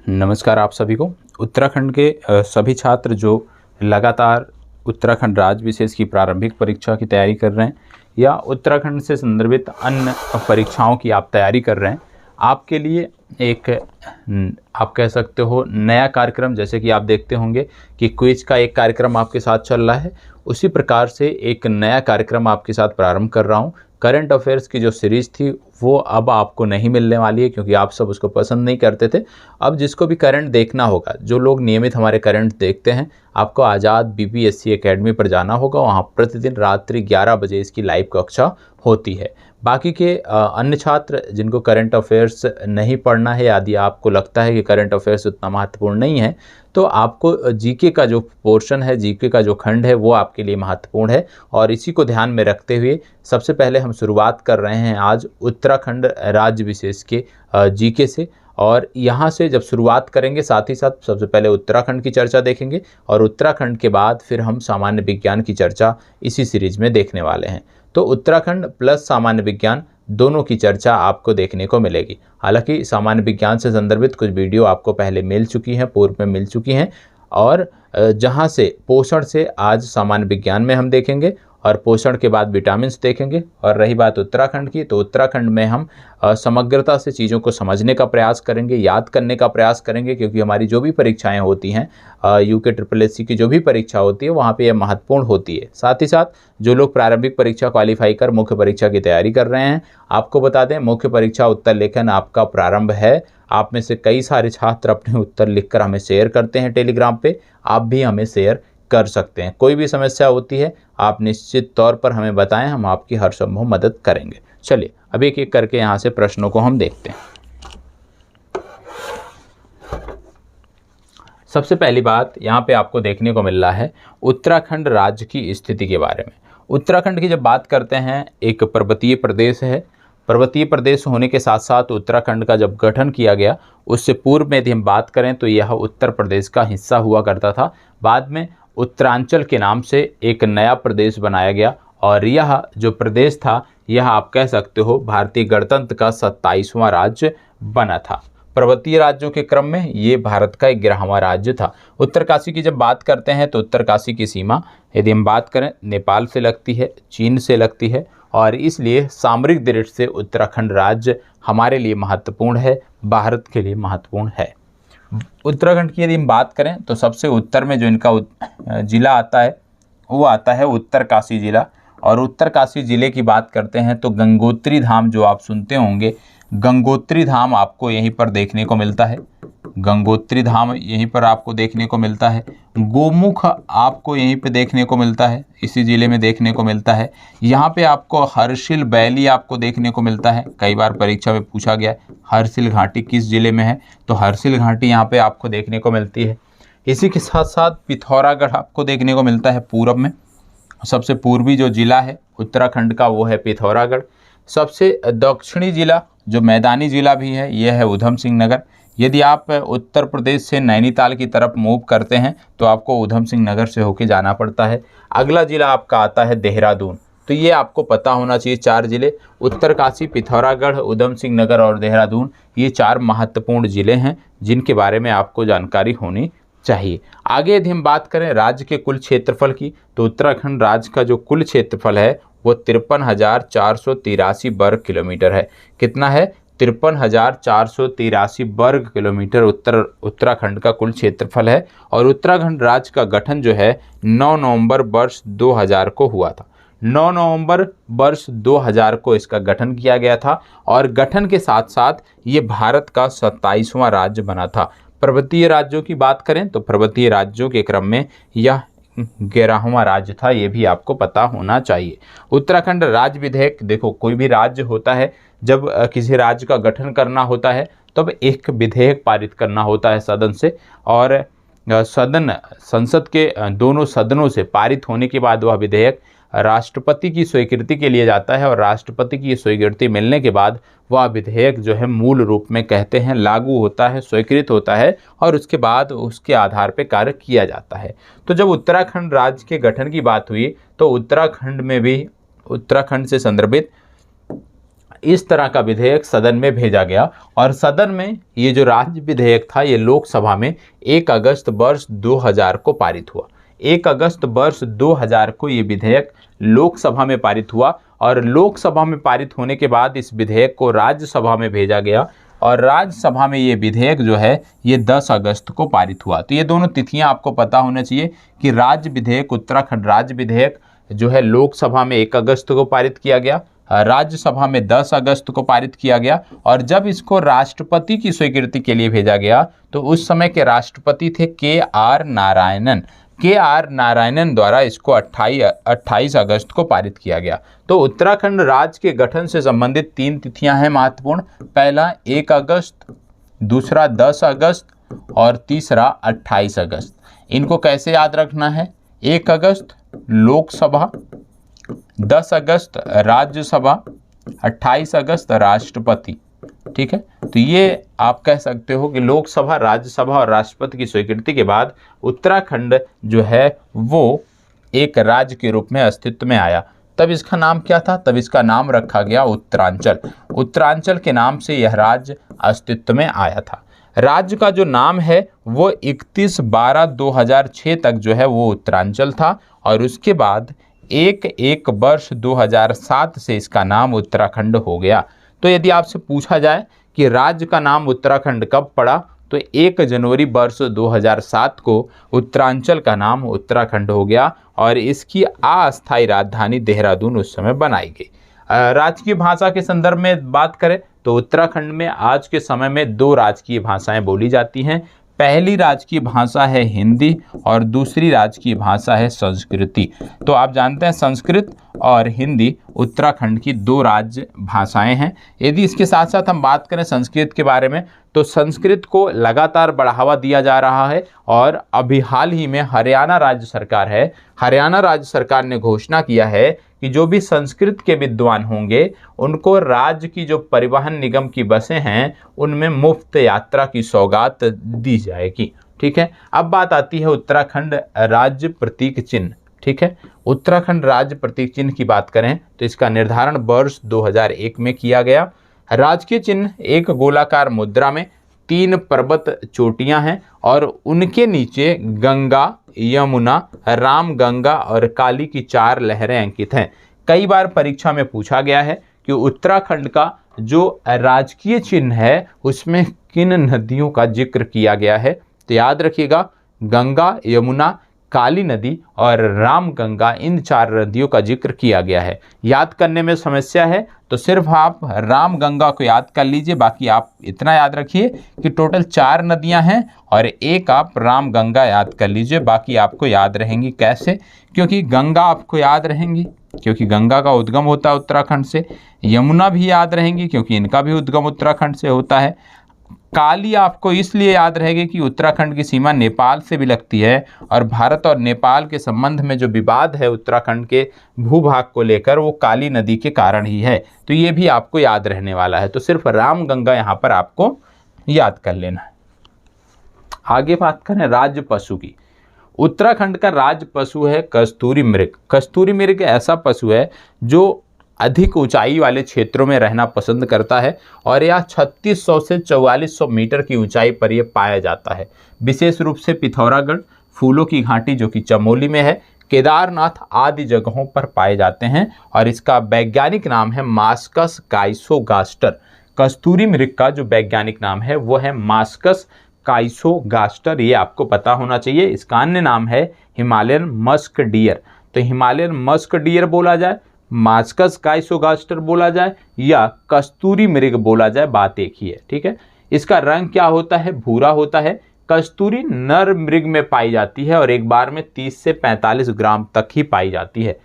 नमस्कार आप सभी को। उत्तराखंड के सभी छात्र जो लगातार उत्तराखंड राज्य विशेष की प्रारंभिक परीक्षा की तैयारी कर रहे हैं या उत्तराखंड से संदर्भित अन्य परीक्षाओं की आप तैयारी कर रहे हैं, आपके लिए एक आप कह सकते हो नया कार्यक्रम, जैसे कि आप देखते होंगे कि क्विज का एक कार्यक्रम आपके साथ चल रहा है, उसी प्रकार से एक नया कार्यक्रम आपके साथ प्रारंभ कर रहा हूं। करंट अफेयर्स की जो सीरीज़ थी वो अब आपको नहीं मिलने वाली है, क्योंकि आप सब उसको पसंद नहीं करते थे। अब जिसको भी करंट देखना होगा, जो लोग नियमित हमारे करंट देखते हैं, आपको आज़ाद BPSC एकेडमी पर जाना होगा। वहाँ प्रतिदिन रात्रि 11 बजे इसकी लाइव कक्षा होती है। बाकी के अन्य छात्र जिनको करंट अफेयर्स नहीं पढ़ना है, यदि आपको लगता है कि करंट अफेयर्स उतना महत्वपूर्ण नहीं है, तो आपको जीके का जो पोर्शन है, जीके का जो खंड है, वो आपके लिए महत्वपूर्ण है। और इसी को ध्यान में रखते हुए सबसे पहले हम शुरुआत कर रहे हैं आज उत्तराखंड राज्य विशेष के जीके से। और यहाँ से जब शुरुआत करेंगे, साथ ही साथ सबसे पहले उत्तराखंड की चर्चा देखेंगे और उत्तराखंड के बाद फिर हम सामान्य विज्ञान की चर्चा इसी सीरीज में देखने वाले हैं। तो उत्तराखंड प्लस सामान्य विज्ञान दोनों की चर्चा आपको देखने को मिलेगी। हालांकि सामान्य विज्ञान से संदर्भित कुछ वीडियो आपको पहले मिल चुकी हैं, पूर्व में मिल चुकी हैं, और जहां से पोषण से आज सामान्य विज्ञान में हम देखेंगे और पोषण के बाद विटामिन्स देखेंगे। और रही बात उत्तराखंड की, तो उत्तराखंड में हम समग्रता से चीज़ों को समझने का प्रयास करेंगे, याद करने का प्रयास करेंगे, क्योंकि हमारी जो भी परीक्षाएं होती हैं, UKSSC की जो भी परीक्षा होती है, वहाँ पे यह महत्वपूर्ण होती है। साथ ही साथ जो लोग प्रारंभिक परीक्षा क्वालिफाई कर मुख्य परीक्षा की तैयारी कर रहे हैं, आपको बता दें मुख्य परीक्षा उत्तर लेखन आपका प्रारंभ है। आप में से कई सारे छात्र अपने उत्तर लिखकर हमें शेयर करते हैं टेलीग्राम पे, आप भी हमें शेयर कर सकते हैं। कोई भी समस्या होती है आप निश्चित तौर पर हमें बताएं, हम आपकी हर संभव मदद करेंगे। चलिए अब एक एक करके यहाँ से प्रश्नों को हम देखते हैं। सबसे पहली बात यहाँ पे आपको देखने को मिल रहा है उत्तराखंड राज्य की स्थिति के बारे में। उत्तराखंड की जब बात करते हैं, एक पर्वतीय प्रदेश है। पर्वतीय प्रदेश होने के साथ साथ उत्तराखंड का जब गठन किया गया, उससे पूर्व में यदि हम बात करें तो यह उत्तर प्रदेश का हिस्सा हुआ करता था। बाद में उत्तरांचल के नाम से एक नया प्रदेश बनाया गया और यह जो प्रदेश था, यह आप कह सकते हो भारतीय गणतंत्र का 27वां राज्य बना था। पर्वतीय राज्यों के क्रम में ये भारत का 11वां राज्य था। उत्तरकाशी की जब बात करते हैं तो उत्तरकाशी की सीमा यदि हम बात करें नेपाल से लगती है, चीन से लगती है, और इसलिए सामरिक दृष्टि से उत्तराखंड राज्य हमारे लिए महत्वपूर्ण है, भारत के लिए महत्वपूर्ण है। उत्तराखंड की यदि हम बात करें तो सबसे उत्तर में जो इनका जिला आता है वो आता है उत्तरकाशी जिला। और उत्तरकाशी जिले की बात करते हैं तो गंगोत्री धाम जो आप सुनते होंगे, गंगोत्री धाम आपको यहीं पर देखने को मिलता है। गंगोत्री धाम यहीं पर आपको देखने को मिलता है। गोमुख आपको यहीं पे देखने को मिलता है, इसी ज़िले में देखने को मिलता है। यहाँ पे आपको हर्षिल वैली आपको देखने को मिलता है। कई बार परीक्षा में पूछा गया हर्षिल घाटी किस ज़िले में है, तो हर्षिल घाटी यहाँ पे आपको देखने को मिलती है। इसी के साथ साथ पिथौरागढ़ आपको देखने को मिलता है पूर्व में। सबसे पूर्वी जो ज़िला है उत्तराखंड का वो है पिथौरागढ़। सबसे दक्षिणी ज़िला जो मैदानी ज़िला भी है यह है ऊधम सिंह नगर। यदि आप उत्तर प्रदेश से नैनीताल की तरफ मूव करते हैं तो आपको ऊधम सिंह नगर से होके जाना पड़ता है। अगला ज़िला आपका आता है देहरादून। तो ये आपको पता होना चाहिए, 4 ज़िले उत्तरकाशी, पिथौरागढ़, ऊधम सिंह नगर और देहरादून, ये 4 महत्वपूर्ण ज़िले हैं जिनके बारे में आपको जानकारी होनी चाहिए। आगे यदि हम बात करें राज्य के कुल क्षेत्रफल की, तो उत्तराखंड राज्य का जो कुल क्षेत्रफल है वो 53,483 वर्ग किलोमीटर है। कितना है? 53,483 वर्ग किलोमीटर उत्तराखंड का कुल क्षेत्रफल है। और उत्तराखंड राज्य का गठन जो है 9 नवंबर वर्ष 2000 को हुआ था। 9 नवंबर वर्ष 2000 को इसका गठन किया गया था और गठन के साथ साथ ये भारत का 27वां राज्य बना था। पर्वतीय राज्यों की बात करें तो पर्वतीय राज्यों के क्रम में यह 11वां राज्य था, ये भी आपको पता होना चाहिए। उत्तराखंड राज्य विधेयक, देखो कोई भी राज्य होता है, जब किसी राज्य का गठन करना होता है तब एक विधेयक पारित करना होता है सदन से, और संसद के दोनों सदनों से पारित होने के बाद वह विधेयक राष्ट्रपति की स्वीकृति के लिए जाता है और राष्ट्रपति की स्वीकृति मिलने के बाद वह विधेयक जो है मूल रूप में कहते हैं लागू होता है, स्वीकृत होता है और उसके बाद उसके आधार पर कार्य किया जाता है। तो जब उत्तराखंड राज्य के गठन की बात हुई तो उत्तराखंड में भी उत्तराखंड से संदर्भित इस तरह का विधेयक सदन में भेजा गया और सदन में ये जो राज्य विधेयक था ये लोकसभा में 1 अगस्त वर्ष 2000 को पारित हुआ। 1 अगस्त वर्ष 2000 को ये विधेयक लोकसभा में पारित हुआ और लोकसभा में पारित होने के बाद इस विधेयक को राज्यसभा में भेजा गया और राज्यसभा में ये विधेयक जो है ये 10 अगस्त को पारित हुआ। तो ये दोनों तिथियां आपको पता होना चाहिए कि राज्य विधेयक, उत्तराखंड राज्य विधेयक जो है लोकसभा में 1 अगस्त को पारित किया गया, राज्यसभा में 10 अगस्त को पारित किया गया और जब इसको राष्ट्रपति की स्वीकृति के लिए भेजा गया तो उस समय के राष्ट्रपति थे KR नारायणन। KR नारायणन द्वारा इसको 28 अगस्त को पारित किया गया। तो उत्तराखंड राज्य के गठन से संबंधित 3 तिथियां हैं महत्वपूर्ण। पहला 1 अगस्त, दूसरा 10 अगस्त और तीसरा 28 अगस्त। इनको कैसे याद रखना है? 1 अगस्त लोकसभा, 10 अगस्त राज्यसभा, 28 अगस्त राष्ट्रपति। ठीक है, तो ये आप कह सकते हो कि लोकसभा, राज्यसभा और राष्ट्रपति की स्वीकृति के बाद उत्तराखंड जो है वो एक राज्य के रूप में अस्तित्व में आया। तब इसका नाम क्या था? तब इसका नाम रखा गया उत्तरांचल। उत्तरांचल के नाम से यह राज्य अस्तित्व में आया था। राज्य का जो नाम है वो 31/12/2006 तक जो है वो उत्तरांचल था और उसके बाद 1 वर्ष 2007 से इसका नाम उत्तराखंड हो गया। तो यदि आपसे पूछा जाए कि राज्य का नाम उत्तराखंड कब पड़ा, तो 1 जनवरी वर्ष 2007 को उत्तरांचल का नाम उत्तराखंड हो गया और इसकी अस्थायी राजधानी देहरादून उस समय बनाई गई। राजकीय भाषा के संदर्भ में बात करें तो उत्तराखंड में आज के समय में 2 राजकीय भाषाएं बोली जाती हैं। पहली राजकीय भाषा है हिंदी और दूसरी राजकीय भाषा है संस्कृति। तो आप जानते हैं संस्कृत और हिंदी उत्तराखंड की 2 राज्य भाषाएं हैं। यदि इसके साथ साथ हम बात करें संस्कृत के बारे में तो संस्कृत को लगातार बढ़ावा दिया जा रहा है और अभी हाल ही में हरियाणा राज्य सरकार है, हरियाणा राज्य सरकार ने घोषणा किया है कि जो भी संस्कृत के विद्वान होंगे उनको राज्य की जो परिवहन निगम की बसें हैं उनमें मुफ्त यात्रा की सौगात दी जाएगी। ठीक है, अब बात आती है उत्तराखंड राज्य प्रतीक चिन्ह। ठीक है, उत्तराखंड राज्य प्रतीक चिन्ह की बात करें तो इसका निर्धारण वर्ष 2001 में किया गया। राजकीय चिन्ह एक गोलाकार मुद्रा में 3 पर्वत चोटियां हैं और उनके नीचे गंगा, यमुना, रामगंगा और काली की 4 लहरें अंकित हैं। कई बार परीक्षा में पूछा गया है कि उत्तराखंड का जो राजकीय चिन्ह है उसमें किन नदियों का जिक्र किया गया है, तो याद रखिएगा गंगा, यमुना, काली नदी और रामगंगा, इन 4 नदियों का जिक्र किया गया है। याद करने में समस्या है तो सिर्फ आप रामगंगा को याद कर लीजिए, बाकी आप इतना याद रखिए कि टोटल 4 नदियां हैं और एक आप रामगंगा याद कर लीजिए, बाकी आपको याद रहेंगी। कैसे? क्योंकि गंगा आपको याद रहेंगी क्योंकि गंगा का उद्गम होता है उत्तराखंड से, यमुना भी याद रहेंगी क्योंकि इनका भी उद्गम उत्तराखंड से होता है, काली आपको इसलिए याद रहेगी कि उत्तराखंड की सीमा नेपाल से भी लगती है और भारत और नेपाल के संबंध में जो विवाद है उत्तराखंड के भूभाग को लेकर वो काली नदी के कारण ही है, तो ये भी आपको याद रहने वाला है। तो सिर्फ रामगंगा यहाँ पर आपको याद कर लेना है। आगे बात करें राज्य पशु की। उत्तराखंड का राज्य पशु है कस्तूरी मृग। कस्तूरी मृग ऐसा पशु है जो अधिक ऊंचाई वाले क्षेत्रों में रहना पसंद करता है और यह 3600 से 4400 मीटर की ऊंचाई पर यह पाया जाता है। विशेष रूप से पिथौरागढ़, फूलों की घाटी जो कि चमोली में है, केदारनाथ आदि जगहों पर पाए जाते हैं और इसका वैज्ञानिक नाम है मास्कस काइसोगास्टर। कस्तूरी मृग का जो वैज्ञानिक नाम है वो है मास्कस काइसोगास्टर, ये आपको पता होना चाहिए। इसका अन्य नाम है हिमालयन मस्क डियर। तो हिमालयन मस्क डियर बोला जाए, मास्कस काइसोगास्टर बोला जाए या कस्तूरी मृग बोला जाए, बात एक ही है। ठीक है, इसका रंग क्या होता है? भूरा होता है। कस्तूरी नर मृग में पाई जाती है और एक बार में 30 से 45 ग्राम तक ही पाई जाती है।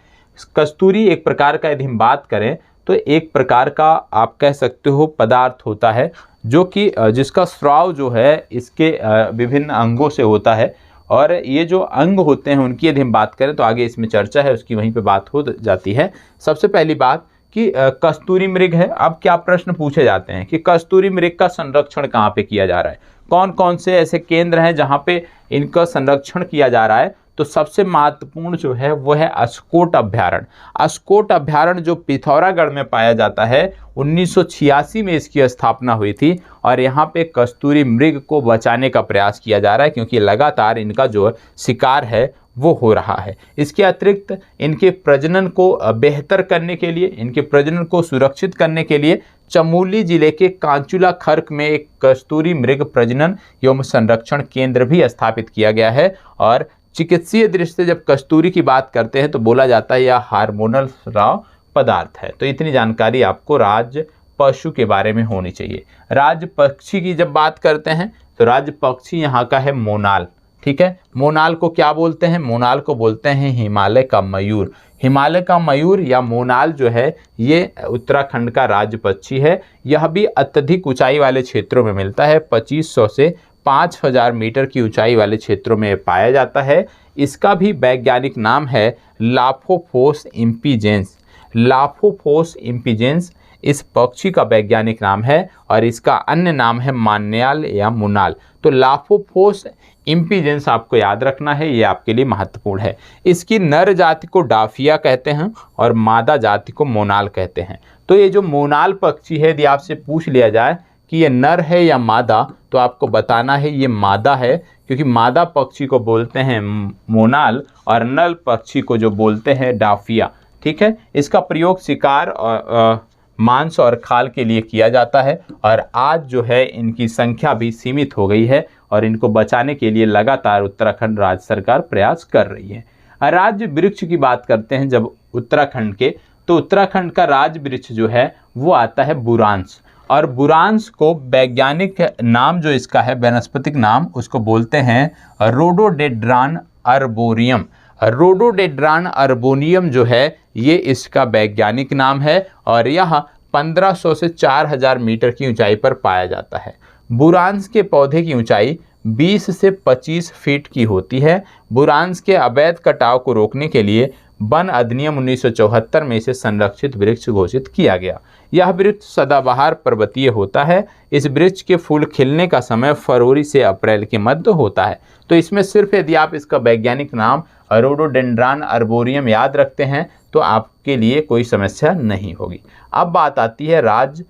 कस्तूरी एक प्रकार का, यदि हम बात करें तो एक प्रकार का आप कह सकते हो पदार्थ होता है जो कि जिसका स्राव जो है इसके विभिन्न अंगों से होता है और ये जो अंग होते हैं उनकी यदि हम बात करें तो आगे इसमें चर्चा है, उसकी वहीं पे बात हो जाती है। सबसे पहली बात कि कस्तूरी मृग है। अब क्या प्रश्न पूछे जाते हैं कि कस्तूरी मृग का संरक्षण कहाँ पे किया जा रहा है, कौन कौन से ऐसे केंद्र हैं जहाँ पे इनका संरक्षण किया जा रहा है, तो सबसे महत्वपूर्ण जो है वो है अस्कोट अभ्यारण्य। अस्कोट अभ्यारण्य जो पिथौरागढ़ में पाया जाता है, 1986 में इसकी स्थापना हुई थी और यहाँ पे कस्तूरी मृग को बचाने का प्रयास किया जा रहा है, क्योंकि लगातार इनका जो शिकार है वो हो रहा है। इसके अतिरिक्त इनके प्रजनन को बेहतर करने के लिए, इनके प्रजनन को सुरक्षित करने के लिए चमोली जिले के कांचुला खर्क में एक कस्तूरी मृग प्रजनन एवं संरक्षण केंद्र भी स्थापित किया गया है। और चिकित्सीय दृष्टि से जब कस्तूरी की बात करते हैं तो बोला जाता है यह हार्मोनल स्राव पदार्थ है। तो इतनी जानकारी आपको राज पशु के बारे में होनी चाहिए। राज पक्षी की जब बात करते हैं तो राज पक्षी यहाँ का है मोनाल। ठीक है, मोनाल को क्या बोलते हैं? मोनाल को बोलते हैं हिमालय का मयूर। हिमालय का मयूर या मोनाल जो है ये उत्तराखंड का राज पक्षी है। यह भी अत्यधिक ऊंचाई वाले क्षेत्रों में मिलता है। 2500 से 5000 मीटर की ऊंचाई वाले क्षेत्रों में पाया जाता है। इसका भी वैज्ञानिक नाम है लाफोफोस इम्पीजेंस। लाफोफोस इम्पीजेंस इस पक्षी का वैज्ञानिक नाम है और इसका अन्य नाम है मान्याल या मुनाल। तो लाफोफोस इम्पीजेंस आपको याद रखना है, ये आपके लिए महत्वपूर्ण है। इसकी नर जाति को डाफिया कहते हैं और मादा जाति को मोनाल कहते हैं। तो ये जो मोनाल पक्षी है, यदि आपसे पूछ लिया जाए कि ये नर है या मादा, तो आपको बताना है ये मादा है, क्योंकि मादा पक्षी को बोलते हैं मोनाल और नर पक्षी को जो बोलते हैं डाफिया। ठीक है, इसका प्रयोग शिकार और मांस और खाल के लिए किया जाता है और आज जो है इनकी संख्या भी सीमित हो गई है और इनको बचाने के लिए लगातार उत्तराखंड राज्य सरकार प्रयास कर रही है। राज्य वृक्ष की बात करते हैं जब उत्तराखंड के, तो उत्तराखंड का राज्य वृक्ष जो है वो आता है बुरांश। और बुरांश को वैज्ञानिक नाम जो इसका है, वनस्पतिक नाम, उसको बोलते हैं रोडोडेंड्रॉन अर्बोरियम। रोडोडेंड्रॉन अर्बोरियम जो है ये इसका वैज्ञानिक नाम है और यह 1500 से 4000 मीटर की ऊंचाई पर पाया जाता है। बुरांश के पौधे की ऊंचाई 20 से 25 फीट की होती है। बुरांश के अवैध कटाव को रोकने के लिए वन अधिनियम 1974 में इसे संरक्षित वृक्ष घोषित किया गया। यह वृक्ष सदाबहार पर्वतीय होता है। इस वृक्ष के फूल खिलने का समय फरवरी से अप्रैल के मध्य होता है। तो इसमें सिर्फ यदि आप इसका वैज्ञानिक नाम रोडोडेंड्रॉन अर्बोरियम याद रखते हैं तो आपके लिए कोई समस्या नहीं होगी। अब बात आती है राज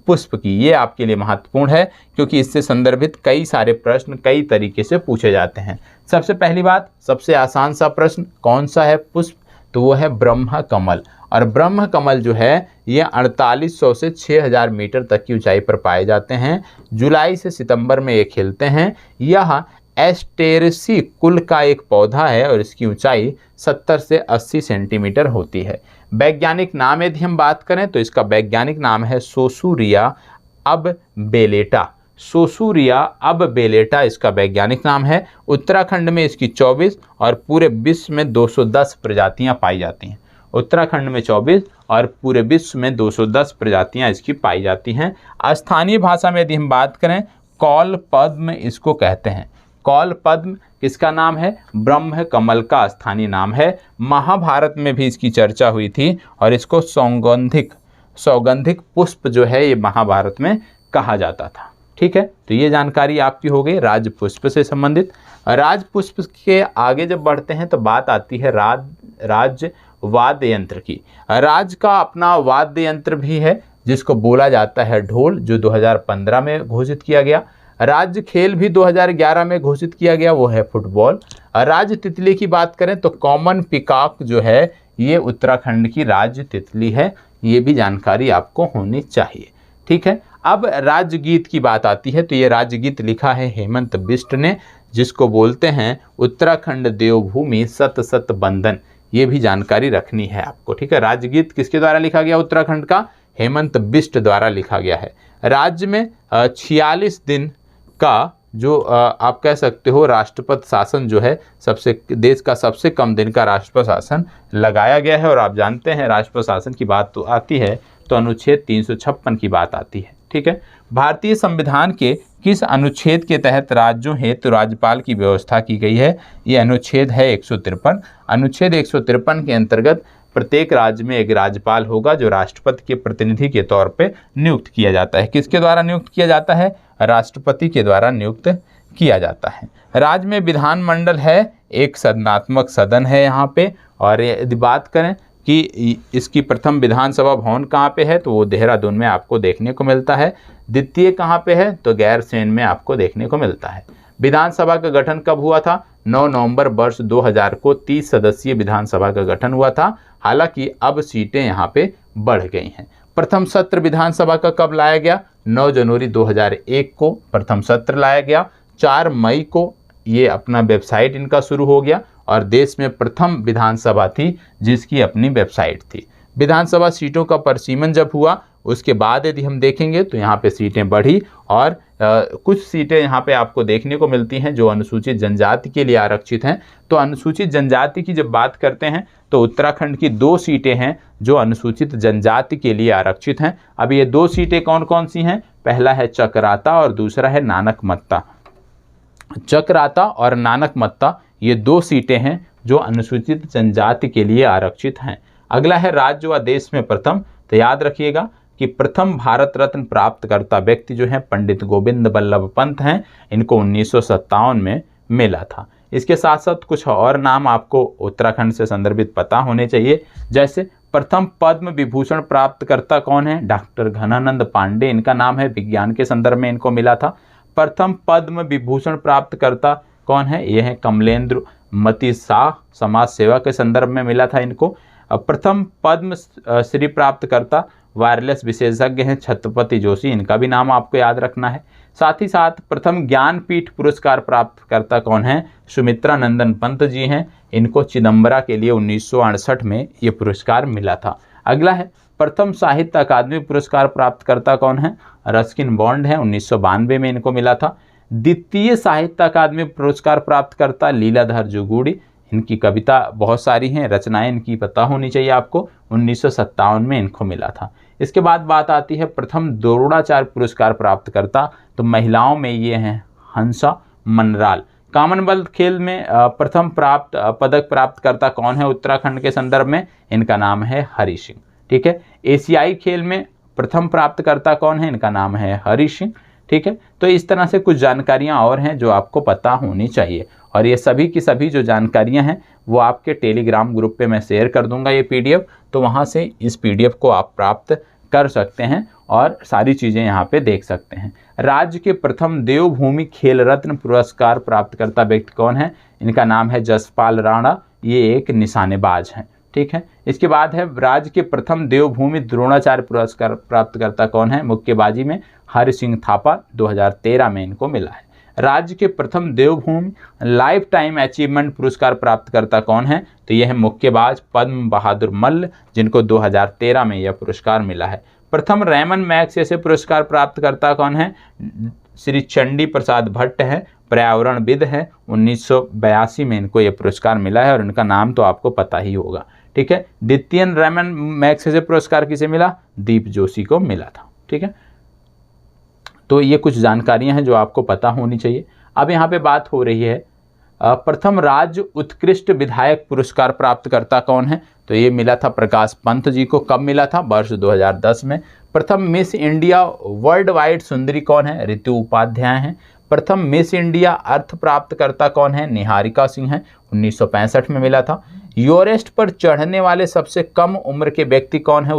पुष्प की। ये आपके लिए महत्वपूर्ण है क्योंकि इससे संदर्भित कई सारे प्रश्न कई तरीके से पूछे जाते हैं। सबसे पहली बात, सबसे आसान सा प्रश्न कौन सा है पुष्प? तो वो है ब्रह्म कमल। और ब्रह्म कमल जो है ये 4800 से 6000 मीटर तक की ऊंचाई पर पाए जाते हैं। जुलाई से सितंबर में ये खिलते हैं। यह एस्टेरेसी कुल का एक पौधा है और इसकी ऊंचाई 70 से 80 सेंटीमीटर होती है। वैज्ञानिक नाम यदि हम बात करें तो इसका वैज्ञानिक नाम है सोसूरिया अब बेलेटा। सोसूरिया अब बेलेटा इसका वैज्ञानिक नाम है। उत्तराखंड में इसकी 24 और पूरे विश्व में 210 प्रजातियां पाई जाती हैं। उत्तराखंड में 24 और पूरे विश्व में 210 प्रजातियां इसकी पाई जाती हैं। स्थानीय भाषा में यदि हम बात करें, कौल पद्म इसको कहते हैं। कौल पद्म किसका नाम है? ब्रह्म कमल का स्थानीय नाम है। महाभारत में भी इसकी चर्चा हुई थी और इसको सौगंधिक पुष्प जो है ये महाभारत में कहा जाता था। ठीक है, तो ये जानकारी आपकी हो गई राज पुष्प से संबंधित। राज पुष्प के आगे जब बढ़ते हैं तो बात आती है राज वाद्य यंत्र की। राज का अपना वाद्य यंत्र भी है जिसको बोला जाता है ढोल, जो 2015 में घोषित किया गया। राज्य खेल भी 2011 में घोषित किया गया, वो है फुटबॉल। राज्य तितली की बात करें तो कॉमन पिकॉक जो है ये उत्तराखंड की राज्य तितली है। ये भी जानकारी आपको होनी चाहिए। ठीक है, अब राज्य गीत की बात आती है तो ये राज्य गीत लिखा है हेमंत बिष्ट ने, जिसको बोलते हैं उत्तराखंड देवभूमि सत सत बंदन। ये भी जानकारी रखनी है आपको। ठीक है, राज्य गीत किसके द्वारा लिखा गया? उत्तराखंड का हेमंत बिष्ट द्वारा लिखा गया है। राज्य में 46 दिन का जो आप कह सकते हो राष्ट्रपति शासन जो है, देश का सबसे कम दिन का राष्ट्रपति शासन लगाया गया है। और आप जानते हैं राष्ट्रपति शासन की बात तो आती है तो अनुच्छेद 356 की बात आती है। ठीक है, भारतीय संविधान के किस अनुच्छेद के तहत राज्यों हेतु राज्यपाल की व्यवस्था की गई है? ये अनुच्छेद है 153। अनुच्छेद 153 के अंतर्गत प्रत्येक राज्य में एक राज्यपाल होगा जो राष्ट्रपति के प्रतिनिधि के तौर पे नियुक्त किया जाता है। किसके द्वारा नियुक्त किया जाता है? राष्ट्रपति के द्वारा नियुक्त किया जाता है। राज्य में विधानमंडल है, एक सदनात्मक सदन है यहाँ पे। और यदि बात करें कि इसकी प्रथम विधानसभा भवन कहाँ पे है, तो वो देहरादून में आपको देखने को मिलता है। द्वितीय कहाँ पे है, तो गैरसैंण में आपको देखने को मिलता है। विधानसभा का गठन कब हुआ था, 9 नवंबर वर्ष 2000 को 30 सदस्यीय विधानसभा का गठन हुआ था। हालांकि अब सीटें यहाँ पे बढ़ गई हैं। प्रथम सत्र विधानसभा का कब लाया गया, 9 जनवरी 2001 को प्रथम सत्र लाया गया। 4 मई को ये अपना वेबसाइट इनका शुरू हो गया और देश में प्रथम विधानसभा थी जिसकी अपनी वेबसाइट थी। विधानसभा सीटों का परिसीमन जब हुआ उसके बाद यदि हम देखेंगे तो यहाँ पे सीटें बढ़ी और कुछ सीटें यहाँ पे आपको देखने को मिलती हैं जो अनुसूचित जनजाति के लिए आरक्षित हैं। तो अनुसूचित जनजाति की जब बात करते हैं तो उत्तराखंड की 2 सीटें हैं जो अनुसूचित जनजाति के लिए आरक्षित हैं। अब ये 2 सीटें कौन कौन सी हैं, पहला है चकराता और दूसरा है नानकमत्ता। चकराता और नानकमत्ता ये 2 सीटें हैं जो अनुसूचित जनजाति के लिए आरक्षित हैं। अगला है राज्य व देश में प्रथम। तो याद रखिएगा कि प्रथम भारत रत्न प्राप्तकर्ता व्यक्ति जो हैं पंडित गोविंद बल्लभ पंत हैं। इनको 1957 में मिला था। इसके साथ साथ कुछ और नाम आपको उत्तराखंड से संदर्भित पता होने चाहिए। जैसे प्रथम पद्म विभूषण प्राप्तकर्ता कौन है, डॉक्टर घनानंद पांडे इनका नाम है, विज्ञान के संदर्भ में इनको मिला था। प्रथम पद्म विभूषण प्राप्तकर्ता कौन है, ये है कमलेंद्र मति शाह, समाज सेवा के संदर्भ में मिला था इनको। प्रथम पद्म श्री प्राप्तकर्ता वायरलेस विशेषज्ञ हैं छत्रपति जोशी, इनका भी नाम आपको याद रखना है। साथ ही साथ प्रथम ज्ञानपीठ पुरस्कार प्राप्तकर्ता कौन है, सुमित्रा नंदन पंत जी हैं। इनको चिदम्बरा के लिए 1968 में ये पुरस्कार मिला था। अगला है प्रथम साहित्य अकादमी पुरस्कार प्राप्तकर्ता कौन है, रस्किन बॉन्ड है, 1992 में इनको मिला था। द्वितीय साहित्य अकादमी पुरस्कार प्राप्तकर्ता लीलाधर जुगुड़ी, इनकी कविता बहुत सारी हैं, रचनाएं इनकी पता होनी चाहिए आपको, 1957 में इनको मिला था। इसके बाद बात आती है प्रथम द्रोणाचार्य पुरस्कार प्राप्तकर्ता। तो महिलाओं में ये हैं हंसा मनराल। कॉमनवेल्थ खेल में प्रथम पदक प्राप्तकर्ता कौन है उत्तराखंड के संदर्भ में, इनका नाम है हरि सिंह। ठीक है। एशियाई खेल में प्रथम प्राप्तकर्ता कौन है, इनका नाम है हरि सिंह। ठीक है। तो इस तरह से कुछ जानकारियां और हैं जो आपको पता होनी चाहिए और ये सभी की सभी जो जानकारियां हैं वो आपके टेलीग्राम ग्रुप पे मैं शेयर कर दूंगा ये पीडीएफ, तो वहां से इस पीडीएफ को आप प्राप्त कर सकते हैं और सारी चीज़ें यहाँ पे देख सकते हैं। राज्य के प्रथम देवभूमि खेल रत्न पुरस्कार प्राप्तकर्ता व्यक्ति कौन है, इनका नाम है जसपाल राणा, ये एक निशानेबाज हैं। ठीक है। इसके बाद है राज्य के प्रथम देवभूमि द्रोणाचार्य पुरस्कार प्राप्तकर्ता कौन है, मुक्केबाजी में हरि सिंह थापा, 2013 में इनको मिला है। राज्य के प्रथम देवभूमि लाइफ टाइम अचीवमेंट पुरस्कार प्राप्तकर्ता कौन है, तो यह है मुक्केबाज पद्म बहादुर मल्ल, जिनको 2013 में यह पुरस्कार मिला है। प्रथम रैमन मैग्सेसे पुरस्कार प्राप्तकर्ता कौन है, श्री चंडी प्रसाद भट्ट हैं, पर्यावरणविद हैं, 1982 में इनको यह पुरस्कार मिला है और इनका नाम तो आपको पता ही होगा। ठीक है। द्वितीय रैमन मैग्सेसे पुरस्कार किसे मिला, दीप जोशी को मिला था। ठीक है। तो ये कुछ जानकारियां हैं जो आपको पता होनी चाहिए। अब यहाँ पे बात हो रही है प्रथम राज्य उत्कृष्ट विधायक पुरस्कार प्राप्तकर्ता कौन है, तो ये मिला था प्रकाश पंत जी को। कब मिला था, वर्ष 2010 में। प्रथम मिस इंडिया वर्ल्ड वाइड सुंदरी कौन है, ऋतु उपाध्याय हैं। प्रथम मिस इंडिया अर्थ प्राप्तकर्ता कौन है, निहारिका सिंह हैं, 1965 में मिला था। एवरेस्ट पर चढ़ने वाले सबसे कम उम्र के व्यक्ति कौन है,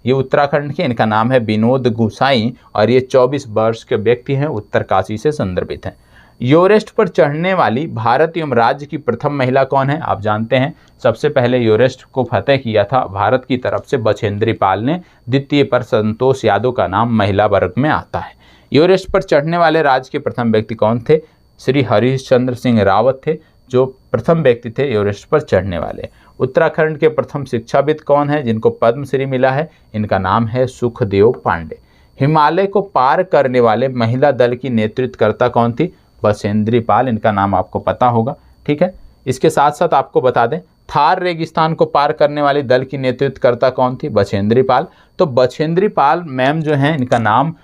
ये उत्तराखंड के, इनका नाम है विनोद गुसाई और ये 24 वर्ष के व्यक्ति हैं, उत्तरकाशी से संदर्भित हैं। एवरेस्ट पर चढ़ने वाली भारत एवं राज्य की प्रथम महिला कौन है, आप जानते हैं सबसे पहले एवरेस्ट को फतेह किया था भारत की तरफ से बछेंद्री पाल ने, द्वितीय पर संतोष यादव का नाम महिला वर्ग में आता है। एवरेस्ट पर चढ़ने वाले राज्य के प्रथम व्यक्ति कौन थे, श्री हरिश्चंद्र सिंह रावत थे, जो प्रथम व्यक्ति थे एवरेस्ट पर चढ़ने वाले। उत्तराखंड के प्रथम शिक्षाविद कौन है जिनको पद्मश्री मिला है, इनका नाम है सुखदेव पांडे। हिमालय को पार करने वाले महिला दल की नेतृत्वकर्ता कौन थी, बछेंद्री पाल, इनका नाम आपको पता होगा। ठीक है। इसके साथ साथ आपको बता दें थार रेगिस्तान को पार करने वाली दल की नेतृत्वकर्ता कौन थी, बछेंद्री पाल। तो बछेंद्री पाल मैम जो हैं, इनका नाम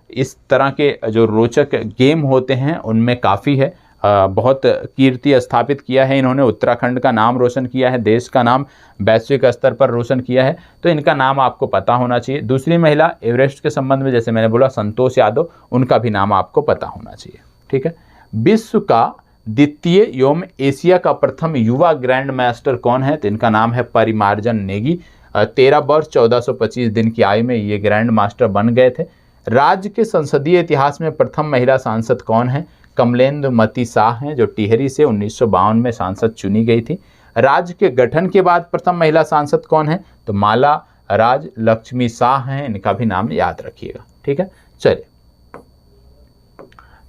इस तरह के जो रोचक गेम होते हैं उनमें काफ़ी है, बहुत कीर्ति स्थापित किया है इन्होंने, उत्तराखंड का नाम रोशन किया है, देश का नाम वैश्विक स्तर पर रोशन किया है, तो इनका नाम आपको पता होना चाहिए। दूसरी महिला एवरेस्ट के संबंध में जैसे मैंने बोला संतोष यादव, उनका भी नाम आपको पता होना चाहिए। ठीक है। विश्व का द्वितीय एवं एशिया का प्रथम युवा ग्रैंड मास्टर कौन है? तो इनका नाम है परिमार्जन नेगी। 13 वर्ष 1425 दिन की आयु में ये ग्रैंड मास्टर बन गए थे। राज्य के संसदीय इतिहास में प्रथम महिला सांसद कौन है? कमलेंद्र मती शाह हैं, जो टिहरी से 1952 में सांसद चुनी गई थी। राज्य के गठन के बाद प्रथम महिला सांसद कौन है? तो माला राज लक्ष्मी शाह हैं, इनका भी नाम याद रखिएगा, ठीक है। चलिए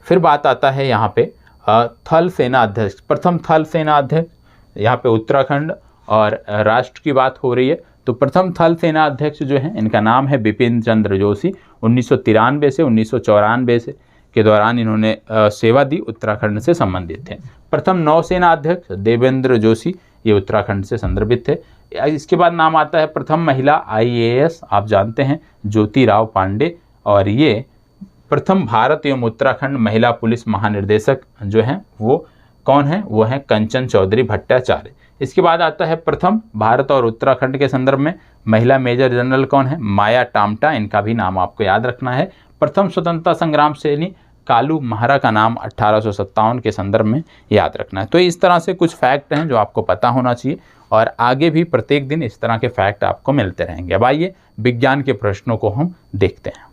फिर बात आता है यहाँ पे थल सेना अध्यक्ष, प्रथम थल सेना अध्यक्ष, यहाँ पे उत्तराखंड और राष्ट्र की बात हो रही है। तो प्रथम थल सेना अध्यक्ष जो है इनका नाम है बिपिन चंद्र जोशी। 1993 से 1994 से के दौरान इन्होंने सेवा दी, उत्तराखंड से संबंधित थे। प्रथम नौसेना अध्यक्ष देवेंद्र जोशी, ये उत्तराखंड से संदर्भित थे। इसके बाद नाम आता है प्रथम महिला IAS, आप जानते हैं ज्योति राव पांडे, और ये प्रथम भारत एवं उत्तराखंड महिला पुलिस महानिर्देशक जो हैं वो कौन है? वो हैं कंचन चौधरी भट्टाचार्य। इसके बाद आता है प्रथम भारत और उत्तराखंड के संदर्भ में महिला मेजर जनरल कौन है? माया टामटा, इनका भी नाम आपको याद रखना है। प्रथम स्वतंत्रता संग्राम सेनानी कालू महारा का नाम 1857 के संदर्भ में याद रखना है। तो इस तरह से कुछ फैक्ट हैं जो आपको पता होना चाहिए, और आगे भी प्रत्येक दिन इस तरह के फैक्ट आपको मिलते रहेंगे। अब आइए विज्ञान के प्रश्नों को हम देखते हैं।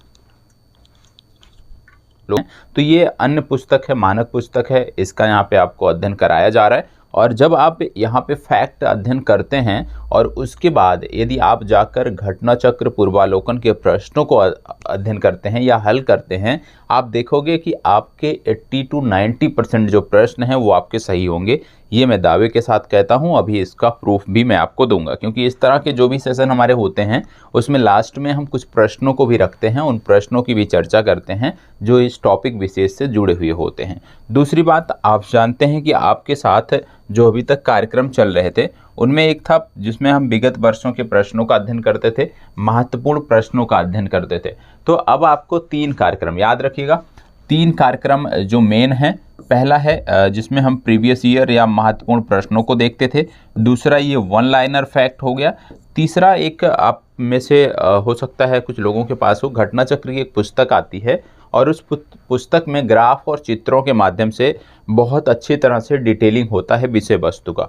तो ये अन्य पुस्तक है, मानक पुस्तक है, इसका यहाँ पे आपको अध्ययन कराया जा रहा है। और जब आप यहाँ पे फैक्ट अध्ययन करते हैं और उसके बाद यदि आप जाकर घटना चक्र पूर्वालोकन के प्रश्नों को अध्ययन करते हैं या हल करते हैं, आप देखोगे कि आपके 80 to 90% जो प्रश्न हैं वो आपके सही होंगे। ये मैं दावे के साथ कहता हूँ। अभी इसका प्रूफ भी मैं आपको दूंगा, क्योंकि इस तरह के जो भी सेशन हमारे होते हैं उसमें लास्ट में हम कुछ प्रश्नों को भी रखते हैं, उन प्रश्नों की भी चर्चा करते हैं जो इस टॉपिक विशेष से जुड़े हुए होते हैं। दूसरी बात, आप जानते हैं कि आपके साथ जो अभी तक कार्यक्रम चल रहे थे उनमें एक था जिसमें हम विगत वर्षों के प्रश्नों का अध्ययन करते थे, महत्वपूर्ण प्रश्नों का अध्ययन करते थे। तो अब आपको 3 कार्यक्रम याद रखिएगा, 3 कार्यक्रम जो मेन है। पहला है जिसमें हम प्रीवियस ईयर या महत्वपूर्ण प्रश्नों को देखते थे। दूसरा ये 1 लाइनर फैक्ट हो गया। तीसरा एक आप में से हो सकता है कुछ लोगों के पास हो, घटना चक्र की एक पुस्तक आती है और उस पुस्तक में ग्राफ और चित्रों के माध्यम से बहुत अच्छी तरह से डिटेलिंग होता है विषय वस्तु का।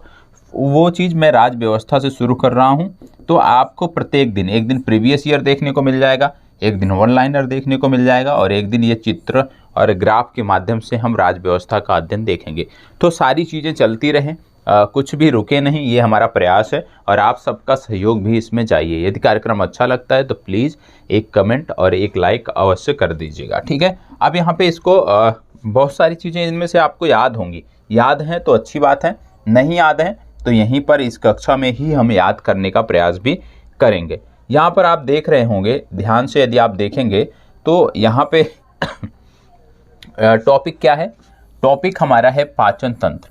वो चीज़ मैं राज व्यवस्था से शुरू कर रहा हूँ। तो आपको प्रत्येक दिन, एक दिन प्रीवियस ईयर देखने को मिल जाएगा, एक दिन 1 लाइनर देखने को मिल जाएगा, और एक दिन ये चित्र और ग्राफ के माध्यम से हम राज व्यवस्था का अध्ययन देखेंगे। तो सारी चीज़ें चलती रहें, कुछ भी रुके नहीं, ये हमारा प्रयास है, और आप सबका सहयोग भी इसमें चाहिए। यदि कार्यक्रम अच्छा लगता है तो प्लीज़ एक कमेंट और एक लाइक अवश्य कर दीजिएगा, ठीक है। अब यहाँ पे इसको बहुत सारी चीज़ें इनमें से आपको याद होंगी, याद हैं तो अच्छी बात है, नहीं याद हैं तो यहीं पर इस कक्षा में ही हम याद करने का प्रयास भी करेंगे। यहाँ पर आप देख रहे होंगे ध्यान से, यदि आप देखेंगे तो यहाँ पे टॉपिक क्या है? टॉपिक हमारा है पाचन तंत्र।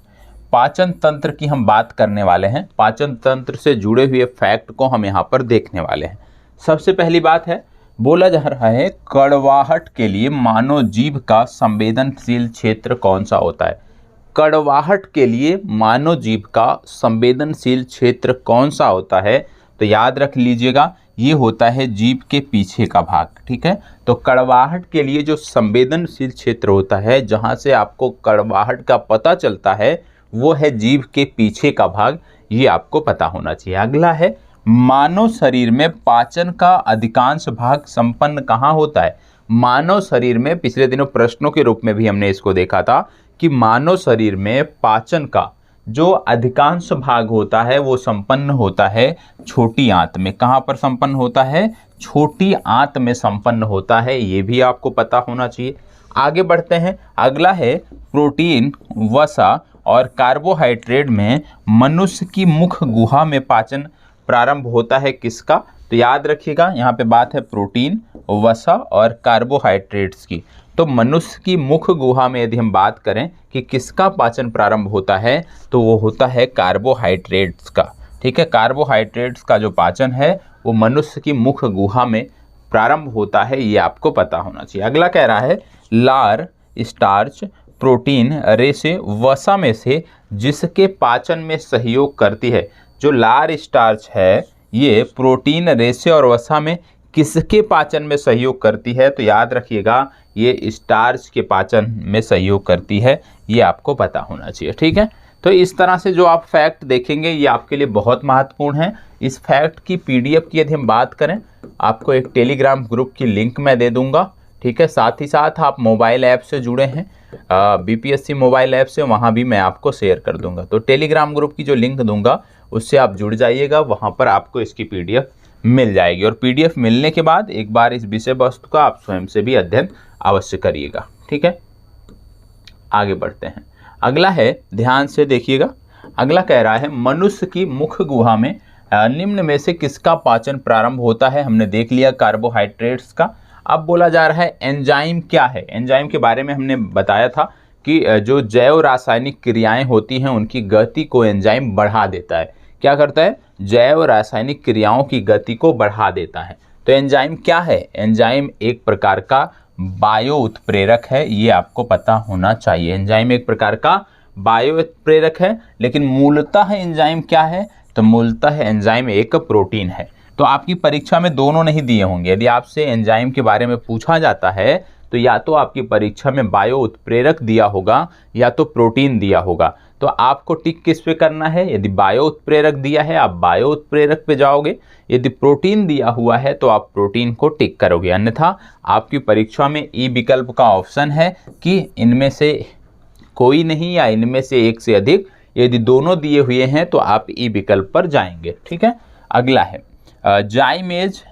पाचन तंत्र की हम बात करने वाले हैं। पाचन तंत्र से जुड़े हुए फैक्ट को हम यहाँ पर देखने वाले हैं। सबसे पहली बात है, बोला जा रहा है कड़वाहट के लिए मानव जीभ का संवेदनशील क्षेत्र कौन सा होता है? कड़वाहट के लिए मानव जीभ का संवेदनशील क्षेत्र कौन सा होता है? तो याद रख लीजिएगा, ये होता है जीभ के पीछे का भाग, ठीक है। तो कड़वाहट के लिए जो संवेदनशील क्षेत्र होता है, जहाँ से आपको कड़वाहट का पता चलता है, वो है जीभ के पीछे का भाग। ये आपको पता होना चाहिए। अगला है, मानव शरीर में पाचन का अधिकांश भाग संपन्न कहाँ होता है? मानव शरीर में, पिछले दिनों प्रश्नों के रूप में भी हमने इसको देखा था कि मानव शरीर में पाचन का जो अधिकांश भाग होता है वो संपन्न होता है छोटी आंत में। कहाँ पर संपन्न होता है? छोटी आंत में संपन्न होता है। ये भी आपको पता होना चाहिए। आगे बढ़ते हैं। अगला है, प्रोटीन, वसा और कार्बोहाइड्रेट में मनुष्य की मुख गुहा में पाचन प्रारंभ होता है किसका? तो याद रखिएगा, यहाँ पे बात है प्रोटीन, वसा और कार्बोहाइड्रेट्स की। तो मनुष्य की मुख गुहा में यदि हम बात करें कि किसका पाचन प्रारंभ होता है, तो वो होता है कार्बोहाइड्रेट्स का, ठीक है। कार्बोहाइड्रेट्स का जो पाचन है वो मनुष्य की मुख गुहा में प्रारंभ होता है, ये आपको पता होना चाहिए। अगला कह रहा है, लार, स्टार्च, प्रोटीन, रेशे, वसा में से जिसके पाचन में सहयोग करती है। जो लार स्टार्च है ये प्रोटीन, रेशे और वसा में किसके पाचन में सहयोग करती है, तो याद रखिएगा ये स्टार्च के पाचन में सहयोग करती है, ये आपको पता होना चाहिए। ठीक है, तो इस तरह से जो आप फैक्ट देखेंगे ये आपके लिए बहुत महत्वपूर्ण है। इस फैक्ट की पीडीएफ की यदि हम बात करें, आपको एक टेलीग्राम ग्रुप की लिंक मैं दे दूंगा। ठीक है, साथ ही साथ आप मोबाइल ऐप से जुड़े हैं, बीपीएससी मोबाइल ऐप से, वहाँ भी मैं आपको शेयर कर दूंगा। तो टेलीग्राम ग्रुप की जो लिंक दूंगा उससे आप जुड़ जाइएगा, वहाँ पर आपको इसकी पीडीएफ मिल जाएगी। और पीडीएफ मिलने के बाद एक बार इस विषय वस्तु का आप स्वयं से भी अध्ययन अवश्य करिएगा। ठीक है, आगे बढ़ते हैं। अगला है, ध्यान से देखिएगा, अगला कह रहा है मनुष्य की मुख गुहा में निम्न में से किसका पाचन प्रारंभ होता है। हमने देख लिया कार्बोहाइड्रेट्स का। अब बोला जा रहा है एंजाइम क्या है। एंजाइम के बारे में हमने बताया था कि जो जैव रासायनिक क्रियाएं होती हैं उनकी गति को एंजाइम बढ़ा देता है। क्या करता है? जैव रासायनिक क्रियाओं की गति को बढ़ा देता है। तो एंजाइम क्या है? एंजाइम एक प्रकार का बायो उत्प्रेरक है, ये आपको पता होना चाहिए। एंजाइम एक प्रकार का बायो उत्प्रेरक है, लेकिन मूलतः एंजाइम क्या है? तो मूलतः एंजाइम एक प्रोटीन है। तो आपकी परीक्षा में दोनों नहीं दिए होंगे। यदि आपसे एंजाइम के बारे में पूछा जाता है तो या तो आपकी परीक्षा में बायो उत्प्रेरक दिया होगा या तो प्रोटीन दिया होगा। तो आपको टिक किस पे करना है? यदि बायो उत्प्रेरक दिया है आप बायो उत्प्रेरक पे जाओगे, यदि प्रोटीन दिया हुआ है तो आप प्रोटीन को टिक करोगे। अन्यथा आपकी परीक्षा में ई विकल्प का ऑप्शन है कि इनमें से कोई नहीं या इनमें से एक से अधिक। यदि दोनों दिए हुए हैं तो आप ई विकल्प पर जाएंगे। ठीक है, अगला है जाइमेज,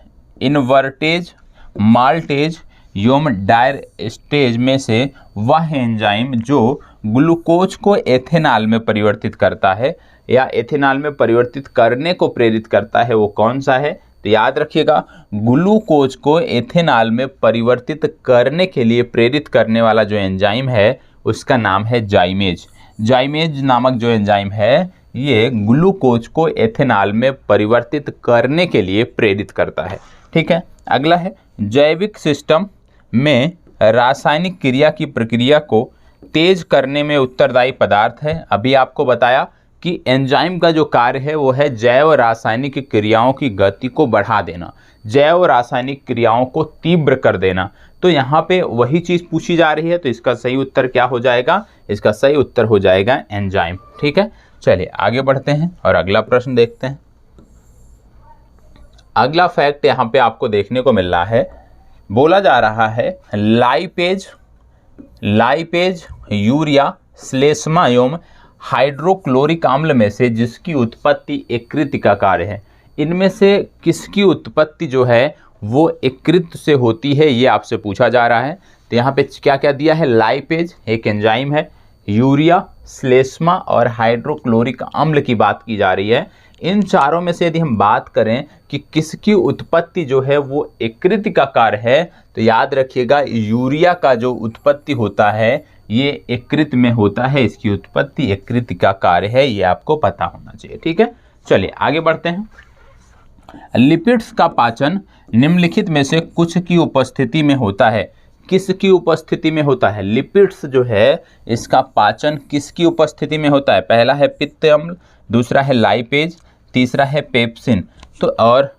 इनवर्टेज, माल्टेज, योम डायस्टेज में से वह एंजाइम जो ग्लूकोज को एथेनॉल में परिवर्तित करता है या एथेनॉल में परिवर्तित करने को प्रेरित करता है, वो कौन सा है? तो याद रखिएगा, ग्लूकोज को एथेनॉल में परिवर्तित करने के लिए प्रेरित करने वाला जो एंजाइम है उसका नाम है जाइमेज। जाइमेज नामक जो एंजाइम है ये ग्लूकोज को एथेनॉल में परिवर्तित करने के लिए प्रेरित करता है। ठीक है, अगला है जैविक सिस्टम में रासायनिक क्रिया की प्रक्रिया को तेज करने में उत्तरदायी पदार्थ है। अभी आपको बताया कि एंजाइम का जो कार्य है वो है जैव रासायनिक क्रियाओं की गति को बढ़ा देना, जैव रासायनिक क्रियाओं को तीव्र कर देना। तो यहाँ पे वही चीज़ पूछी जा रही है, तो इसका सही उत्तर क्या हो जाएगा? इसका सही उत्तर हो जाएगा एंजाइम। ठीक है, चलिए आगे बढ़ते हैं और अगला प्रश्न देखते हैं। अगला फैक्ट यहाँ पे आपको देखने को मिल रहा है, बोला जा रहा है लाइपेज यूरिया श्लेष्मा एवं हाइड्रोक्लोरिक अम्ल में से जिसकी उत्पत्ति यकृत का कार्य है, इनमें से किसकी उत्पत्ति जो है वो यकृत से होती है, ये आपसे पूछा जा रहा है। तो यहाँ पे क्या क्या दिया है? लाइपेज एक एंजाइम है, यूरिया, श्लेष्मा और हाइड्रोक्लोरिक अम्ल की बात की जा रही है। इन चारों में से यदि हम बात करें कि किसकी उत्पत्ति जो है वो यकृत का कार्य है, तो याद रखिएगा यूरिया का जो उत्पत्ति होता है ये यकृत में होता है, इसकी उत्पत्ति यकृत का कार्य है, ये आपको पता होना चाहिए। ठीक है, चलिए आगे बढ़ते हैं। लिपिड्स का पाचन निम्नलिखित में से कुछ की उपस्थिति में होता है। किसकी उपस्थिति में होता है? लिपिड्स जो है इसका पाचन किसकी उपस्थिति में होता है? पहला है पित्त अम्ल, दूसरा है लाइपेज, तीसरा है पेप्सिन, तो और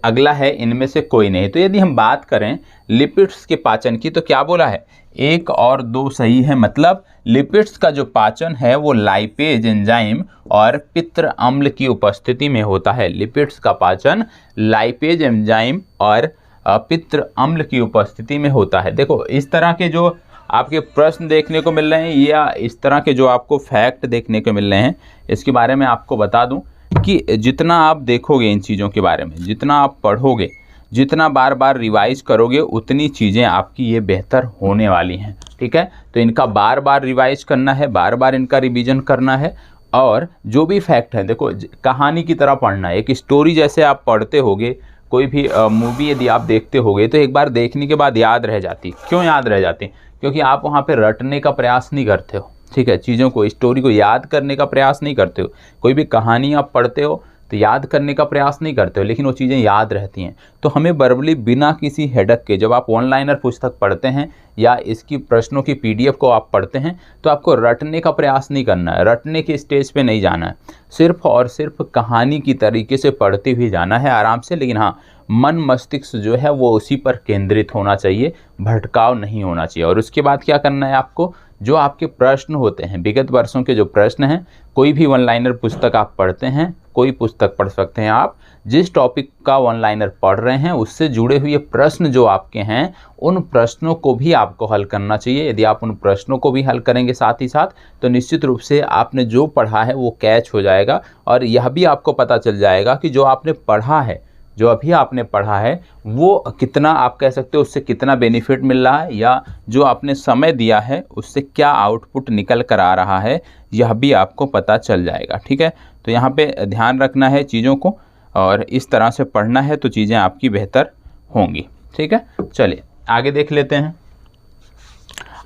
अगला है इनमें से कोई नहीं। तो यदि हम बात करें लिपिड्स के पाचन की तो क्या बोला है? 1 और 2 सही है। मतलब लिपिड्स का जो पाचन है वो लाइपेज एंजाइम और पित्त अम्ल की उपस्थिति में होता है। लिपिड्स का पाचन लाइपेज एंजाइम और पित्त अम्ल की उपस्थिति में होता है। देखो इस तरह के जो आपके प्रश्न देखने को मिल रहे हैं या इस तरह के जो आपको फैक्ट देखने को मिल रहे हैं, इसके बारे में आपको बता दूं कि जितना आप देखोगे इन चीज़ों के बारे में, जितना आप पढ़ोगे, जितना बार बार रिवाइज करोगे, उतनी चीज़ें आपकी ये बेहतर होने वाली हैं। ठीक है, तो इनका बार बार रिवाइज करना है, बार बार इनका रिवीजन करना है। और जो भी फैक्ट है देखो कहानी की तरह पढ़ना है। एक स्टोरी जैसे आप पढ़ते होगे, कोई भी मूवी यदि आप देखते होगे तो एक बार देखने के बाद याद रह जाती। क्यों याद रह जाती? क्योंकि आप वहाँ पे रटने का प्रयास नहीं करते हो। ठीक है, चीज़ों को, स्टोरी को याद करने का प्रयास नहीं करते हो। कोई भी कहानी आप पढ़ते हो तो याद करने का प्रयास नहीं करते हो, लेकिन वो चीज़ें याद रहती हैं। तो हमें वर्बली बिना किसी हेडक के जब आप ऑनलाइनर पुस्तक पढ़ते हैं या इसकी प्रश्नों की PDF को आप पढ़ते हैं, तो आपको रटने का प्रयास नहीं करना है, रटने के स्टेज पे नहीं जाना है, सिर्फ और सिर्फ कहानी की तरीके से पढ़ते हुए जाना है आराम से। लेकिन हाँ, मन मस्तिष्क जो है वो उसी पर केंद्रित होना चाहिए, भटकाव नहीं होना चाहिए। और उसके बाद क्या करना है आपको, जो आपके प्रश्न होते हैं, विगत वर्षों के जो प्रश्न हैं, कोई भी ऑनलाइनर पुस्तक आप पढ़ते हैं, कोई पुस्तक पढ़ सकते हैं आप, जिस टॉपिक का ऑनलाइनर पढ़ रहे हैं उससे जुड़े हुए प्रश्न जो आपके हैं, उन प्रश्नों को भी आपको हल करना चाहिए। यदि आप उन प्रश्नों को भी हल करेंगे साथ ही साथ, तो निश्चित रूप से आपने जो पढ़ा है वो कैच हो जाएगा। और यह भी आपको पता चल जाएगा कि जो आपने पढ़ा है, जो अभी आपने पढ़ा है, वो कितना, आप कह सकते हो उससे कितना बेनिफिट मिल रहा है, या जो आपने समय दिया है उससे क्या आउटपुट निकल कर आ रहा है, यह भी आपको पता चल जाएगा। ठीक है, तो यहाँ पे ध्यान रखना है चीज़ों को, और इस तरह से पढ़ना है तो चीज़ें आपकी बेहतर होंगी। ठीक है, चलिए आगे देख लेते हैं।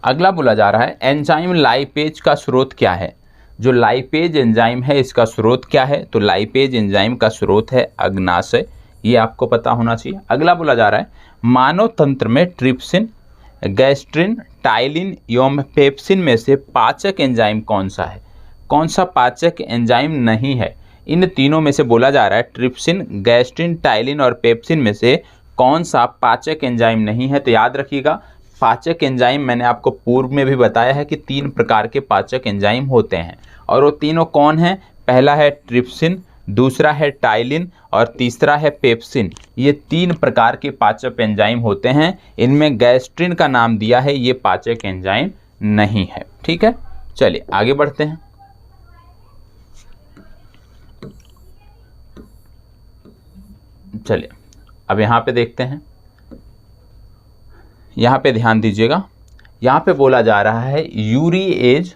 अगला बोला जा रहा है एंजाइम लाइपेज का स्रोत क्या है। जो लाइपेज एंजाइम है इसका स्रोत क्या है, तो लाइपेज एंजाइम का स्रोत है अग्नाशय, ये आपको पता होना चाहिए। अगला बोला जा रहा है मानव तंत्र में ट्रिप्सिन, गैस्ट्रिन, टाइलिन एवं पेप्सिन में से पाचक एंजाइम कौन सा है। कौन सा पाचक एंजाइम नहीं है। इन तीनों में से बोला जा रहा है ट्रिप्सिन, गैस्ट्रिन, टाइलिन और पेप्सिन में से कौन सा पाचक एंजाइम नहीं है। तो याद रखिएगा, पाचक एंजाइम मैंने आपको पूर्व में भी बताया है कि 3 प्रकार के पाचक एंजाइम होते हैं, और वो तीनों कौन हैं। पहला है ट्रिप्सिन, दूसरा है टाइलिन और तीसरा है पेप्सिन। ये 3 प्रकार के पाचक एंजाइम होते हैं। इनमें गैस्ट्रिन का नाम दिया है, ये पाचक एंजाइम नहीं है। ठीक है, चलिए आगे बढ़ते हैं। चलिए अब यहाँ पे देखते हैं, यहाँ पे ध्यान दीजिएगा। यहाँ पे बोला जा रहा है यूरिएज,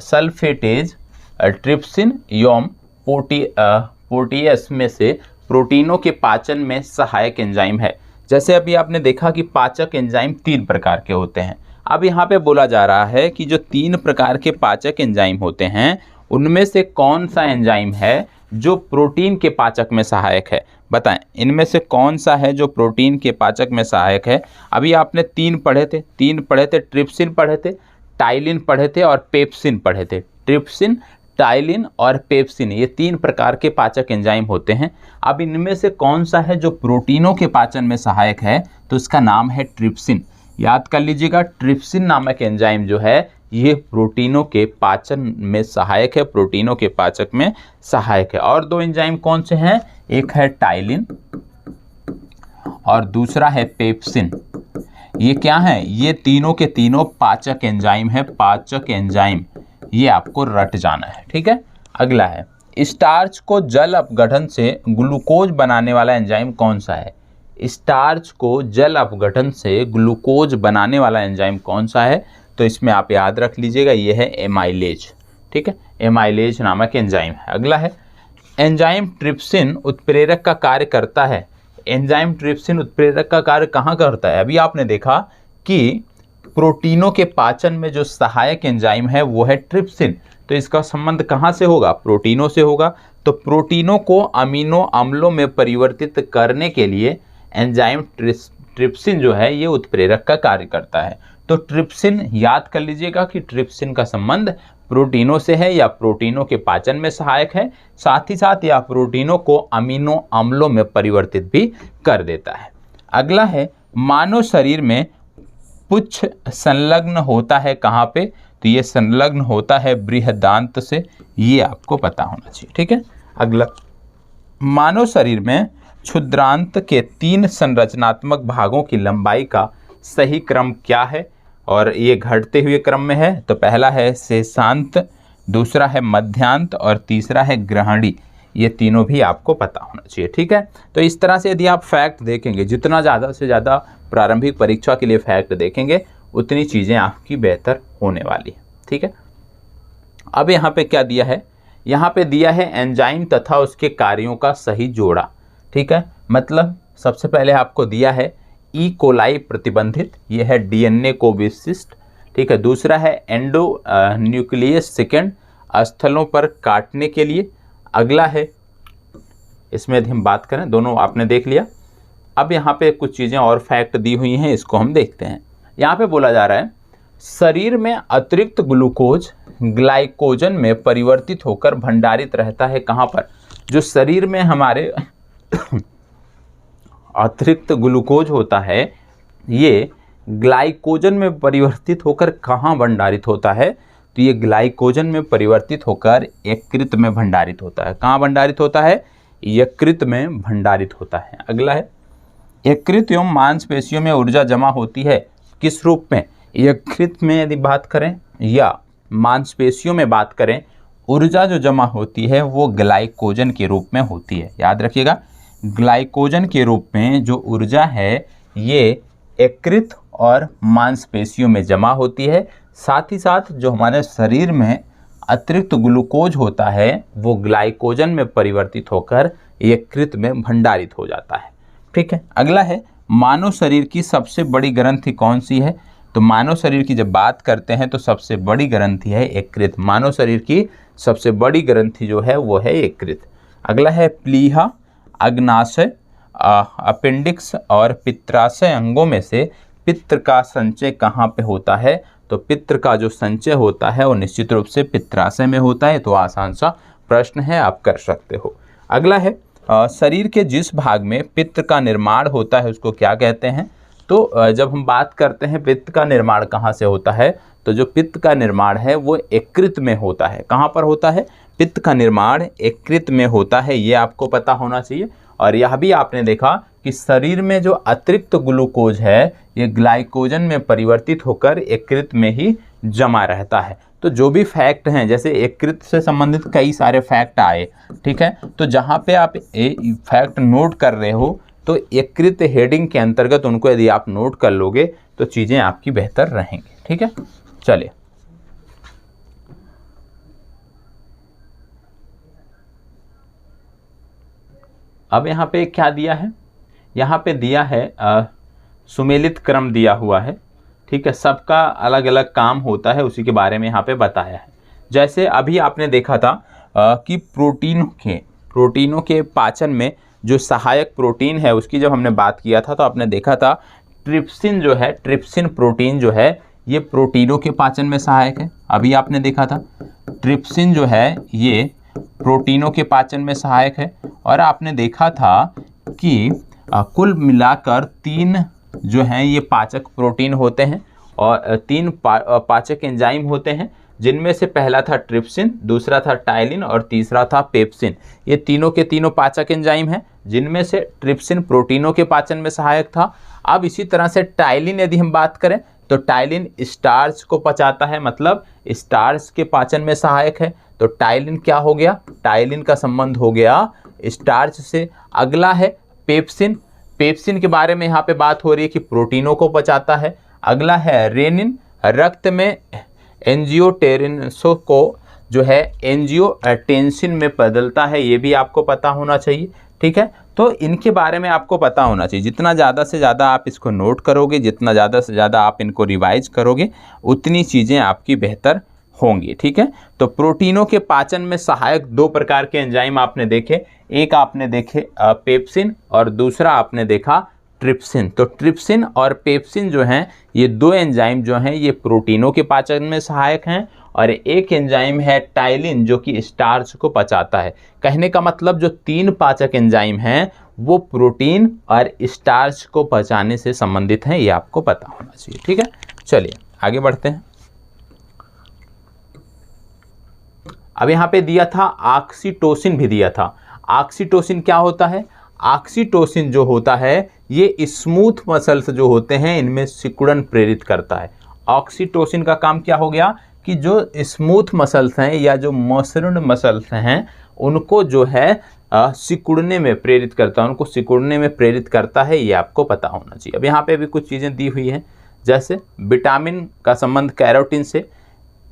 सल्फेटेज, ट्रिप्सिन एवं प्रोटीएस में से प्रोटीनों के पाचन में सहायक एंजाइम है। जैसे अभी आपने देखा कि पाचक एंजाइम 3 प्रकार के होते हैं। अब यहाँ पे बोला जा रहा है कि जो 3 प्रकार के पाचक एंजाइम होते हैं, उनमें से कौन सा एंजाइम है जो प्रोटीन के पाचक में सहायक है। बताएं, इनमें से कौन सा है जो प्रोटीन के पाचक में सहायक है। अभी आपने 3 पढ़े थे, ट्रिप्सिन पढ़े थे, टाइलिन पढ़े थे और पेप्सिन पढ़े थे। ट्रिप्सिन, टाइलिन और पेप्सिन, ये 3 प्रकार के पाचक एंजाइम होते हैं। अब इनमें से कौन सा है जो प्रोटीनों के पाचन में सहायक है, तो इसका नाम है ट्रिप्सिन। याद कर लीजिएगा, ट्रिप्सिन नामक एंजाइम जो है ये प्रोटीनों के पाचन में सहायक है, प्रोटीनों के पाचक में सहायक है। और 2 एंजाइम कौन से हैं, एक है टाइलिन और दूसरा है पेप्सिन। ये क्या है, ये तीनों के तीनों पाचक एंजाइम है, पाचक एंजाइम, ये आपको रट जाना है। ठीक है, अगला है स्टार्च को जल अपघटन से ग्लूकोज बनाने वाला एंजाइम कौन सा है। स्टार्च को जल अपघटन से ग्लूकोज बनाने वाला एंजाइम कौन सा है, तो इसमें आप याद रख लीजिएगा, ये है एमाइलेज। ठीक है, एमाइलेज नामक एंजाइम है। अगला है एंजाइम ट्रिप्सिन उत्प्रेरक का कार्य करता है। एंजाइम ट्रिप्सिन उत्प्रेरक का कार्य कहाँ करता है। अभी आपने देखा कि प्रोटीनों के पाचन में जो सहायक एंजाइम है वो है ट्रिप्सिन, तो इसका संबंध कहाँ से होगा, प्रोटीनों से होगा। तो प्रोटीनों को अमीनो अम्लों में परिवर्तित करने के लिए एंजाइम ट्रिप्सिन जो है ये उत्प्रेरक का कार्य करता है। तो ट्रिप्सिन याद कर लीजिएगा कि ट्रिप्सिन का संबंध प्रोटीनों से है या प्रोटीनों के पाचन में सहायक है, साथ ही साथ यह प्रोटीनों को अमीनो अम्लों में परिवर्तित भी कर देता है। अगला है मानव शरीर में पुच्छ संलग्न होता है कहाँ पे, तो ये संलग्न होता है बृहदांत से, ये आपको पता होना चाहिए। ठीक है, अगला मानव शरीर में क्षुद्रांत के 3 संरचनात्मक भागों की लंबाई का सही क्रम क्या है, और ये घटते हुए क्रम में है। तो पहला है शेषांत, दूसरा है मध्यांत और तीसरा है ग्रहणी। ये तीनों भी आपको पता होना चाहिए। ठीक है, तो इस तरह से यदि आप फैक्ट देखेंगे, जितना ज़्यादा से ज़्यादा प्रारंभिक परीक्षा के लिए फैक्ट देखेंगे, उतनी चीज़ें आपकी बेहतर होने वाली है। ठीक है, अब यहाँ पे क्या दिया है, यहाँ पे दिया है एंजाइम तथा उसके कार्यों का सही जोड़ा। ठीक है, मतलब सबसे पहले आपको दिया है ई कोलाई प्रतिबंधित, ये है DNA को विशिष्ट। ठीक है, दूसरा है एंडो न्यूक्लियस सेकेंड स्थलों पर काटने के लिए। अगला है इसमें यदि हम बात करें, दोनों आपने देख लिया। अब यहाँ पे कुछ चीज़ें और फैक्ट दी हुई हैं, इसको हम देखते हैं। यहाँ पे बोला जा रहा है शरीर में अतिरिक्त ग्लूकोज ग्लाइकोजन में परिवर्तित होकर भंडारित रहता है। कहाँ पर? जो शरीर में हमारे अतिरिक्त ग्लूकोज होता है ये ग्लाइकोजन में परिवर्तित होकर कहाँ भंडारित होता है? तो ये ग्लाइकोजन में परिवर्तित होकर यकृत में भंडारित होता है। कहाँ भंडारित होता है? यकृत में भंडारित होता है। अगला है यकृत एवं मांसपेशियों में ऊर्जा जमा होती है किस रूप में? यकृत में यदि बात करें या मांसपेशियों में बात करें, ऊर्जा जो जमा होती है वो ग्लाइकोजन के रूप में होती है। याद रखिएगा, ग्लाइकोजन के रूप में जो ऊर्जा है ये यकृत और मांसपेशियों में जमा होती है। साथ ही साथ जो हमारे शरीर में अतिरिक्त ग्लूकोज होता है वो ग्लाइकोजन में परिवर्तित होकर यकृत में भंडारित हो जाता है। ठीक है। अगला है मानव शरीर की सबसे बड़ी ग्रंथि कौन सी है? तो मानव शरीर की जब बात करते हैं तो सबसे बड़ी ग्रंथि है यकृत। मानव शरीर की सबसे बड़ी ग्रंथि जो है वो है यकृत। अगला है प्लीहा, अग्नाशय, अपेंडिक्स और पित्राशय अंगों में से पित्त का संचय कहाँ पे होता है? तो पित्त का जो संचय होता है वो निश्चित रूप से पित्राशय में होता है। तो आसान सा प्रश्न है, आप कर सकते हो। अगला है शरीर के जिस भाग में पित्त का निर्माण होता है उसको क्या कहते हैं? तो जब हम बात करते हैं पित्त का निर्माण कहाँ से होता है, तो जो पित्त का निर्माण है वो यकृत में होता है। कहाँ पर होता है? पित्त का निर्माण यकृत में होता है, ये आपको पता होना चाहिए। और यह भी आपने देखा कि शरीर में जो अतिरिक्त ग्लूकोज है ये ग्लाइकोजन में परिवर्तित होकर यकृत में ही जमा रहता है। तो जो भी फैक्ट हैं, जैसे यकृत से संबंधित कई सारे फैक्ट आए, ठीक है, तो जहाँ पे आप फैक्ट नोट कर रहे हो तो यकृत हेडिंग के अंतर्गत उनको यदि आप नोट कर लोगे तो चीज़ें आपकी बेहतर रहेंगी। ठीक है, चलिए अब यहाँ पे क्या दिया है? यहाँ पे दिया है सुमेलित क्रम दिया हुआ है। ठीक है, सबका अलग अलग काम होता है, उसी के बारे में यहाँ पे बताया है। जैसे अभी आपने देखा था कि प्रोटीनों के पाचन में जो सहायक प्रोटीन है उसकी जब हमने बात किया था तो आपने देखा था ट्रिप्सिन जो है, ट्रिप्सिन प्रोटीन जो है ये प्रोटीनों के पाचन में सहायक है। अभी आपने देखा था ट्रिप्सिन जो है ये प्रोटीनों के पाचन में सहायक है। और आपने देखा था कि कुल मिलाकर 3 जो हैं ये पाचक प्रोटीन होते हैं और 3 पाचक एंजाइम होते हैं, जिनमें से पहला था ट्रिप्सिन, दूसरा था टाइलिन और तीसरा था पेप्सिन। ये तीनों के तीनों पाचक एंजाइम हैं, जिनमें से ट्रिप्सिन प्रोटीनों के पाचन में सहायक था। अब इसी तरह से टाइलिन यदि हम बात करें तो टाइलिन स्टार्च को पचाता है, मतलब स्टार्च के पाचन में सहायक है। तो टाइलिन क्या हो गया? टाइलिन का संबंध हो गया स्टार्च से। अगला है पेप्सिन। पेप्सिन के बारे में यहाँ पे बात हो रही है कि प्रोटीनों को पचाता है। अगला है रेनिन, रक्त में एंजियोटेंसिन को जो है एंजियोटेंसिन में बदलता है, ये भी आपको पता होना चाहिए। ठीक है, तो इनके बारे में आपको पता होना चाहिए। जितना ज़्यादा से ज़्यादा आप इसको नोट करोगे, जितना ज़्यादा से ज़्यादा आप इनको रिवाइज करोगे, उतनी चीज़ें आपकी बेहतर होंगी। ठीक है, तो प्रोटीनों के पाचन में सहायक 2 प्रकार के एंजाइम आपने देखे, एक आपने देखे पेप्सिन और दूसरा आपने देखा ट्रिप्सिन। तो ट्रिप्सिन और पेप्सिन जो हैं ये 2 एंजाइम जो हैं ये प्रोटीनों के पाचन में सहायक हैं, और एक एंजाइम है टाइलिन जो कि स्टार्च को पचाता है। कहने का मतलब जो 3 पाचक एंजाइम हैं वो प्रोटीन और स्टार्च को पचाने से संबंधित हैं, ये आपको पता होना चाहिए। ठीक है, चलिए आगे बढ़ते हैं। अब यहाँ पे दिया था ऑक्सीटोसिन भी दिया था। ऑक्सीटोसिन क्या होता है? ऑक्सीटोसिन जो होता है ये स्मूथ मसल्स जो होते हैं इनमें सिकुड़न प्रेरित करता है। ऑक्सीटोसिन का काम क्या हो गया कि जो स्मूथ मसल्स हैं या जो मसृण मसल्स हैं उनको जो है सिकुड़ने में प्रेरित करता है, उनको सिकुड़ने में प्रेरित करता है, ये आपको पता होना चाहिए। अब यहाँ पे भी कुछ चीज़ें दी हुई हैं, जैसे विटामिन का संबंध कैरोटीन से।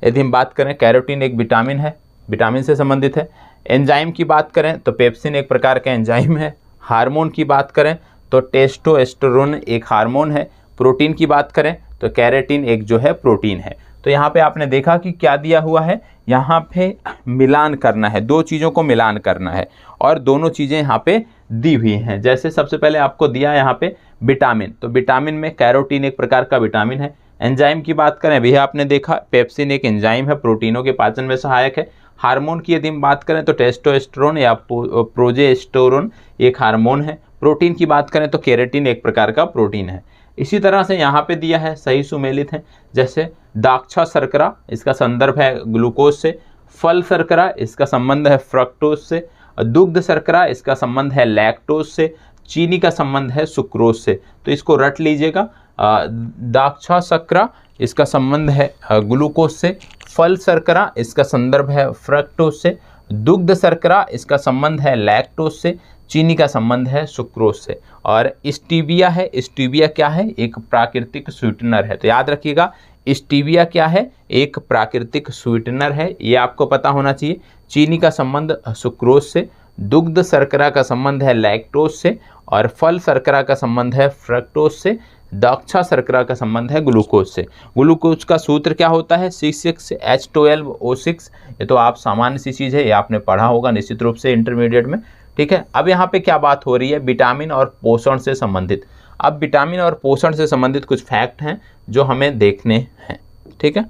यदि हम बात करें, कैरोटीन एक विटामिन है, विटामिन से संबंधित है। एंजाइम की बात करें तो पेप्सिन एक प्रकार का एंजाइम है। हार्मोन की बात करें तो टेस्टोस्टेरोन एक हार्मोन है। प्रोटीन की बात करें तो कैरेटिन एक जो है प्रोटीन है। तो यहाँ पे आपने देखा कि क्या दिया हुआ है, यहाँ पे मिलान करना है, दो चीज़ों को मिलान करना है और दोनों चीज़ें यहाँ पे दी हुई हैं। जैसे सबसे पहले आपको दिया है यहाँ पे विटामिन, तो विटामिन में कैरोटीन एक प्रकार का विटामिन है। एंजाइम की बात करें, अभी आपने देखा पेप्सिन एक एंजाइम है, प्रोटीनों के पाचन में सहायक है। हार्मोन की यदि हम बात करें तो टेस्टोस्टेरोन या प्रोजेस्टेरोन एक हार्मोन है। प्रोटीन की बात करें तो केराटिन एक प्रकार का प्रोटीन है। इसी तरह से यहाँ पे दिया है सही सुमेलित है, जैसे दाक्षा शर्करा इसका संदर्भ है ग्लूकोज से, फल शर्करा इसका संबंध है फ्रक्टोज से, दुग्ध शर्करा इसका संबंध है लैक्टोज से, चीनी का संबंध है सुक्रोज से। तो इसको रट लीजिएगा, दाक्षा शर्करा इसका संबंध है ग्लूकोज से, फल शर्करा इसका संदर्भ है फ्रक्टोज से, दुग्ध शर्करा इसका संबंध है लैक्टोज से, चीनी का संबंध है सुक्रोज से। और स्टीविया है, स्टीविया क्या है, एक प्राकृतिक स्वीटनर है। तो याद रखिएगा स्टीविया क्या है, एक प्राकृतिक स्वीटनर है, ये आपको पता होना चाहिए। चीनी का संबंध सुक्रोज से, दुग्ध शर्करा का संबंध है लैक्टोज से और फल शर्करा का संबंध है फ्रक्टोज से, दाक्षा शर्करा का संबंध है ग्लूकोज से। ग्लूकोज का सूत्र क्या होता है, C6H12O6। ये तो आप सामान्य सी चीज़ है, ये आपने पढ़ा होगा निश्चित रूप से इंटरमीडिएट में, ठीक है। अब यहाँ पे क्या बात हो रही है, विटामिन और पोषण से संबंधित। अब विटामिन और पोषण से संबंधित कुछ फैक्ट हैं जो हमें देखने हैं, ठीक है।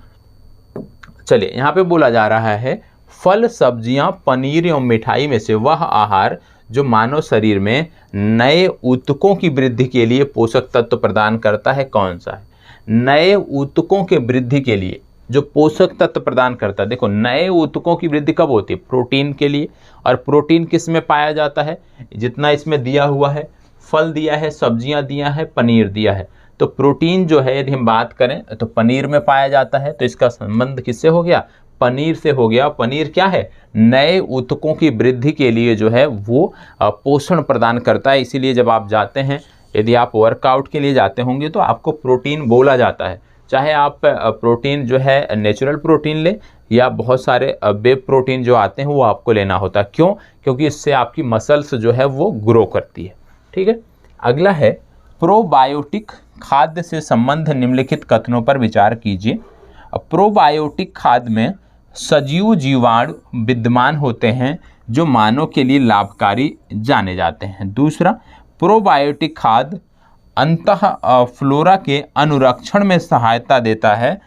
चलिए यहाँ पे बोला जा रहा है फल, सब्जियां, पनीर एवं मिठाई में से वह आहार जो मानव शरीर में नए ऊतकों की वृद्धि के लिए पोषक तत्व प्रदान करता है, कौन सा है। नए ऊतकों के वृद्धि के लिए जो पोषक तत्व प्रदान करता है, देखो नए ऊतकों की वृद्धि कब होती है, प्रोटीन के लिए। और प्रोटीन किस में पाया जाता है, जितना इसमें दिया हुआ है, फल दिया है, सब्जियां दिया है, पनीर दिया है। तो प्रोटीन जो है यदि हम बात करें तो पनीर में पाया जाता है। तो इसका संबंध किससे हो गया, पनीर से हो गया। पनीर क्या है, नए ऊतकों की वृद्धि के लिए जो है वो पोषण प्रदान करता है। इसीलिए जब आप जाते हैं, यदि आप वर्कआउट के लिए जाते होंगे तो आपको प्रोटीन बोला जाता है। चाहे आप प्रोटीन जो है नेचुरल प्रोटीन ले या बहुत सारे बे प्रोटीन जो आते हैं वो आपको लेना होता है। क्यों, क्योंकि इससे आपकी मसल्स जो है वो ग्रो करती है, ठीक है। अगला है प्रोबायोटिक खाद्य से संबंध निम्नलिखित कथनों पर विचार कीजिए। प्रोबायोटिक खाद्य में सजीव जीवाणु विद्यमान होते हैं जो मानव के लिए लाभकारी जाने जाते हैं। दूसरा, प्रोबायोटिक खाद्य अंतः फ्लोरा के अनुरक्षण में सहायता देता है।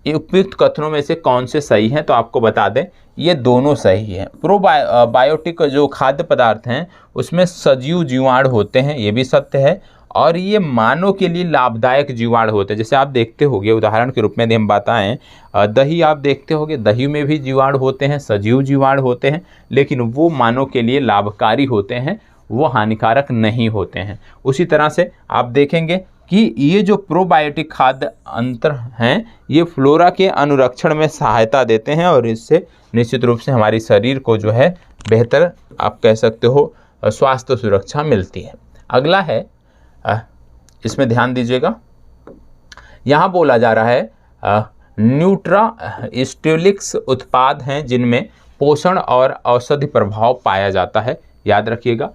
ये उपयुक्त कथनों में से कौन से सही हैं, तो आपको बता दें ये दोनों सही हैं। प्रोबायोटिक जो खाद्य पदार्थ हैं उसमें सजीव जीवाणु होते हैं, ये भी सत्य है। और ये मानव के लिए लाभदायक जीवाणु होते हैं। जैसे आप देखते होंगे, उदाहरण के रूप में यदि हम बताएं, दही आप देखते होंगे, दही में भी जीवाणु होते हैं, सजीव जीवाणु होते हैं, लेकिन वो मानव के लिए लाभकारी होते हैं, वो हानिकारक नहीं होते हैं। उसी तरह से आप देखेंगे कि ये जो प्रोबायोटिक खाद्य अंतर हैं ये फ्लोरा के अनुरक्षण में सहायता देते हैं और इससे निश्चित रूप से हमारी शरीर को जो है बेहतर आप कह सकते हो स्वास्थ्य सुरक्षा मिलती है। अगला है, इसमें ध्यान दीजिएगा, यहाँ बोला जा रहा है न्यूट्रास्टिलिक्स उत्पाद हैं जिनमें पोषण और औषधि प्रभाव पाया जाता है। याद रखिएगा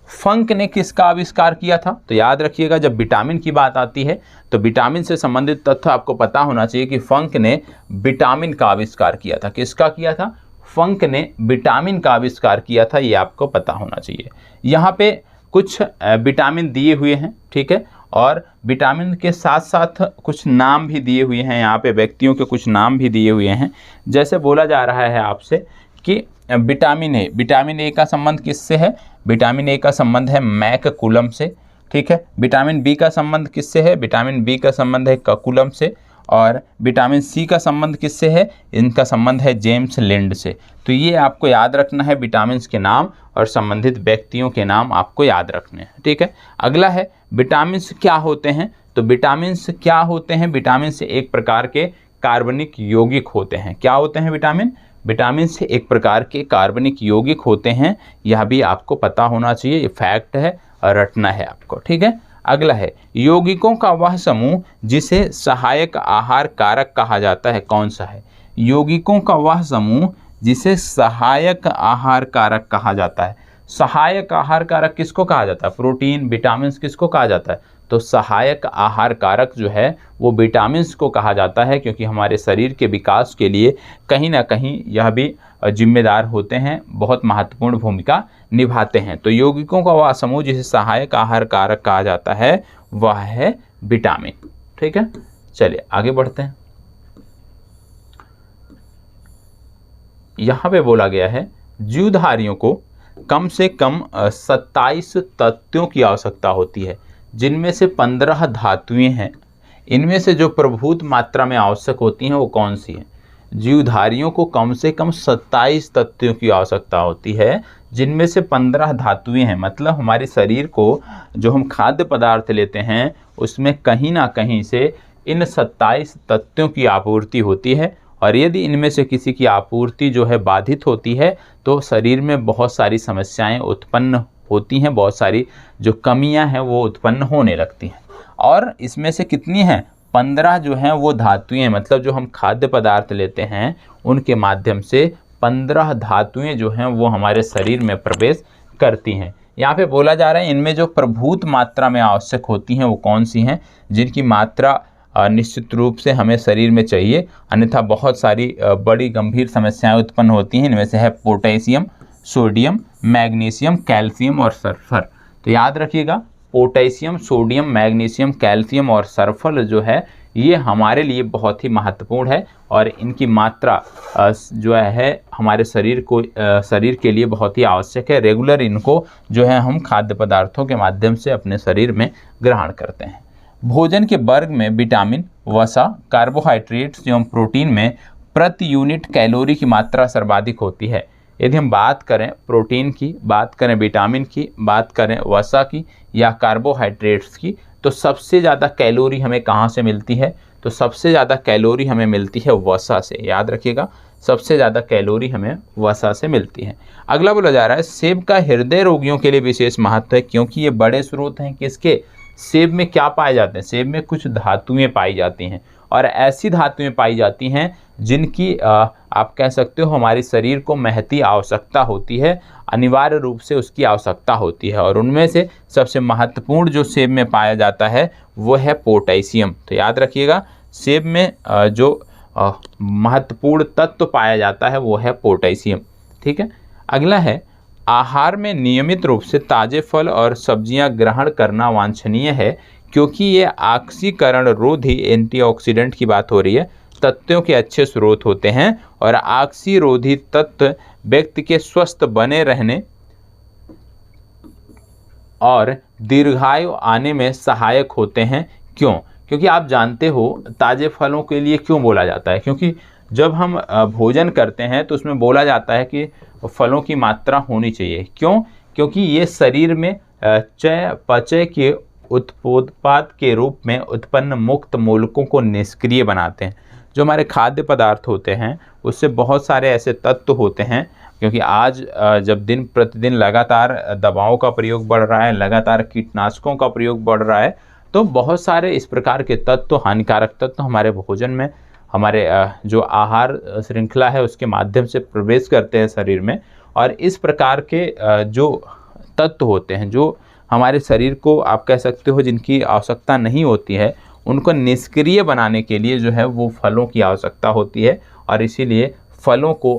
फंक ने किसका आविष्कार किया था, तो याद रखिएगा जब विटामिन की बात आती है तो विटामिन से संबंधित तथ्य आपको पता होना चाहिए कि फंक ने विटामिन का आविष्कार किया था। किसका किया था, फंक ने विटामिन का आविष्कार किया था, ये आपको पता होना चाहिए। यहाँ पे कुछ विटामिन दिए हुए हैं, ठीक है, और विटामिन के साथ साथ कुछ नाम भी दिए हुए हैं। यहाँ पे व्यक्तियों के कुछ नाम भी दिए हुए हैं। जैसे बोला जा रहा है आपसे कि विटामिन ए का संबंध किससे है, विटामिन ए का संबंध है मैककुलम से, ठीक है। विटामिन बी का संबंध किससे है, विटामिन बी का संबंध है ककुलम से। और विटामिन सी का संबंध किससे है, इनका संबंध है जेम्स लिंड से। तो ये आपको याद रखना है, विटामिन के नाम और संबंधित व्यक्तियों के नाम आपको याद रखने हैं, ठीक है। अगला है विटामिन क्या होते हैं, तो विटामिन क्या होते हैं, विटामिन से एक प्रकार के कार्बनिक यौगिक होते हैं। क्या होते हैं विटामिन से एक प्रकार के कार्बनिक यौगिक होते हैं। यह भी आपको पता होना चाहिए, ये फैक्ट है और रटना है आपको, ठीक है। अगला है यौगिकों का वह समूह जिसे सहायक आहार कारक कहा जाता है, कौन सा है, यौगिकों का वह समूह जिसे सहायक आहार कारक कहा जाता है। सहायक आहार कारक किसको कहा जाता है, प्रोटीन, विटामिन किसको कहा जाता है, तो सहायक आहार कारक जो है वो विटामिन्स को कहा जाता है, क्योंकि हमारे शरीर के विकास के लिए कहीं ना कहीं यह भी जिम्मेदार होते हैं, बहुत महत्वपूर्ण भूमिका निभाते हैं। तो यौगिकों का वह समूह जिसे सहायक आहार कारक कहा जाता है वह है विटामिन। ठीक है, चलिए आगे बढ़ते हैं। यहाँ पे बोला गया है जीवधारियों को कम से कम 27 तत्वों की आवश्यकता होती है, जिनमें से 15 धातुएं हैं। इनमें से जो प्रभुत मात्रा में आवश्यक होती हैं वो कौन सी हैं? जीवधारियों को कम से कम 27 तत्वों की आवश्यकता होती है, जिनमें से 15 धातुएं हैं। मतलब हमारे शरीर को जो हम खाद्य पदार्थ लेते हैं उसमें कहीं ना कहीं से इन 27 तत्वों की आपूर्ति होती है, और यदि इनमें से किसी की आपूर्ति जो है बाधित होती है तो शरीर में बहुत सारी समस्याएं उत्पन्न होती हैं, बहुत सारी जो कमियां हैं वो उत्पन्न होने लगती हैं। और इसमें से कितनी हैं? 15 जो हैं वो धातुएं, मतलब जो हम खाद्य पदार्थ लेते हैं उनके माध्यम से 15 धातुएं जो हैं वो हमारे शरीर में प्रवेश करती हैं। यहाँ पे बोला जा रहा है इनमें जो प्रभुत मात्रा में आवश्यक होती हैं वो कौन सी हैं, जिनकी मात्रा निश्चित रूप से हमें शरीर में चाहिए, अन्यथा बहुत सारी बड़ी गंभीर समस्याएं उत्पन्न होती हैं। इनमें से है पोटेशियम, सोडियम, मैग्नीशियम, कैल्शियम और सल्फर। तो याद रखिएगा, पोटेशियम, सोडियम, मैग्नीशियम, कैल्शियम और सल्फर जो है ये हमारे लिए बहुत ही महत्वपूर्ण है, और इनकी मात्रा जो है हमारे शरीर के लिए बहुत ही आवश्यक है। रेगुलर इनको जो है हम खाद्य पदार्थों के माध्यम से अपने शरीर में ग्रहण करते हैं। भोजन के वर्ग में विटामिन, वसा, कार्बोहाइड्रेट्स एवं प्रोटीन में प्रति यूनिट कैलोरी की मात्रा सर्वाधिक होती है। यदि हम बात करें प्रोटीन की, बात करें विटामिन की, बात करें वसा की या कार्बोहाइड्रेट्स की, तो सबसे ज़्यादा कैलोरी हमें कहाँ से मिलती है? तो सबसे ज़्यादा कैलोरी हमें मिलती है वसा से। याद रखिएगा, सबसे ज़्यादा कैलोरी हमें वसा से मिलती है। अगला बोला जा रहा है सेब का हृदय रोगियों के लिए विशेष महत्व है, क्योंकि ये बड़े स्रोत हैं किसके? सेब में क्या पाए जाते हैं? सेब में कुछ धातुएं पाई जाती हैं, और ऐसी धातुएं पाई जाती हैं जिनकी आप कह सकते हो हमारे शरीर को महती आवश्यकता होती है, अनिवार्य रूप से उसकी आवश्यकता होती है। और उनमें से सबसे महत्वपूर्ण जो सेब में पाया जाता है वो है पोटेशियम। तो याद रखिएगा, सेब में जो महत्वपूर्ण तत्व पाया जाता है वो है पोटेशियम। ठीक है, अगला है आहार में नियमित रूप से ताज़े फल और सब्जियां ग्रहण करना वांछनीय है, क्योंकि ये ऑक्सीकरण रोधी, एंटीऑक्सीडेंट की बात हो रही है, तत्वों के अच्छे स्रोत होते हैं, और ऑक्सीरोधी तत्व व्यक्ति के स्वस्थ बने रहने और दीर्घायु आने में सहायक होते हैं। क्यों? क्योंकि आप जानते हो ताज़े फलों के लिए क्यों बोला जाता है? क्योंकि जब हम भोजन करते हैं तो उसमें बोला जाता है कि फलों की मात्रा होनी चाहिए। क्यों? क्योंकि ये शरीर में चयापचय के उत्पाद के रूप में उत्पन्न मुक्त मूलकों को निष्क्रिय बनाते हैं। जो हमारे खाद्य पदार्थ होते हैं उससे बहुत सारे ऐसे तत्व होते हैं, क्योंकि आज जब दिन प्रतिदिन लगातार दवाओं का प्रयोग बढ़ रहा है, लगातार कीटनाशकों का प्रयोग बढ़ रहा है, तो बहुत सारे इस प्रकार के तत्व, हानिकारक तत्व हमारे भोजन में, हमारे जो आहार श्रृंखला है उसके माध्यम से प्रवेश करते हैं शरीर में। और इस प्रकार के जो तत्व होते हैं जो हमारे शरीर को आप कह सकते हो जिनकी आवश्यकता नहीं होती है, उनको निष्क्रिय बनाने के लिए जो है वो फलों की आवश्यकता होती है। और इसीलिए फलों को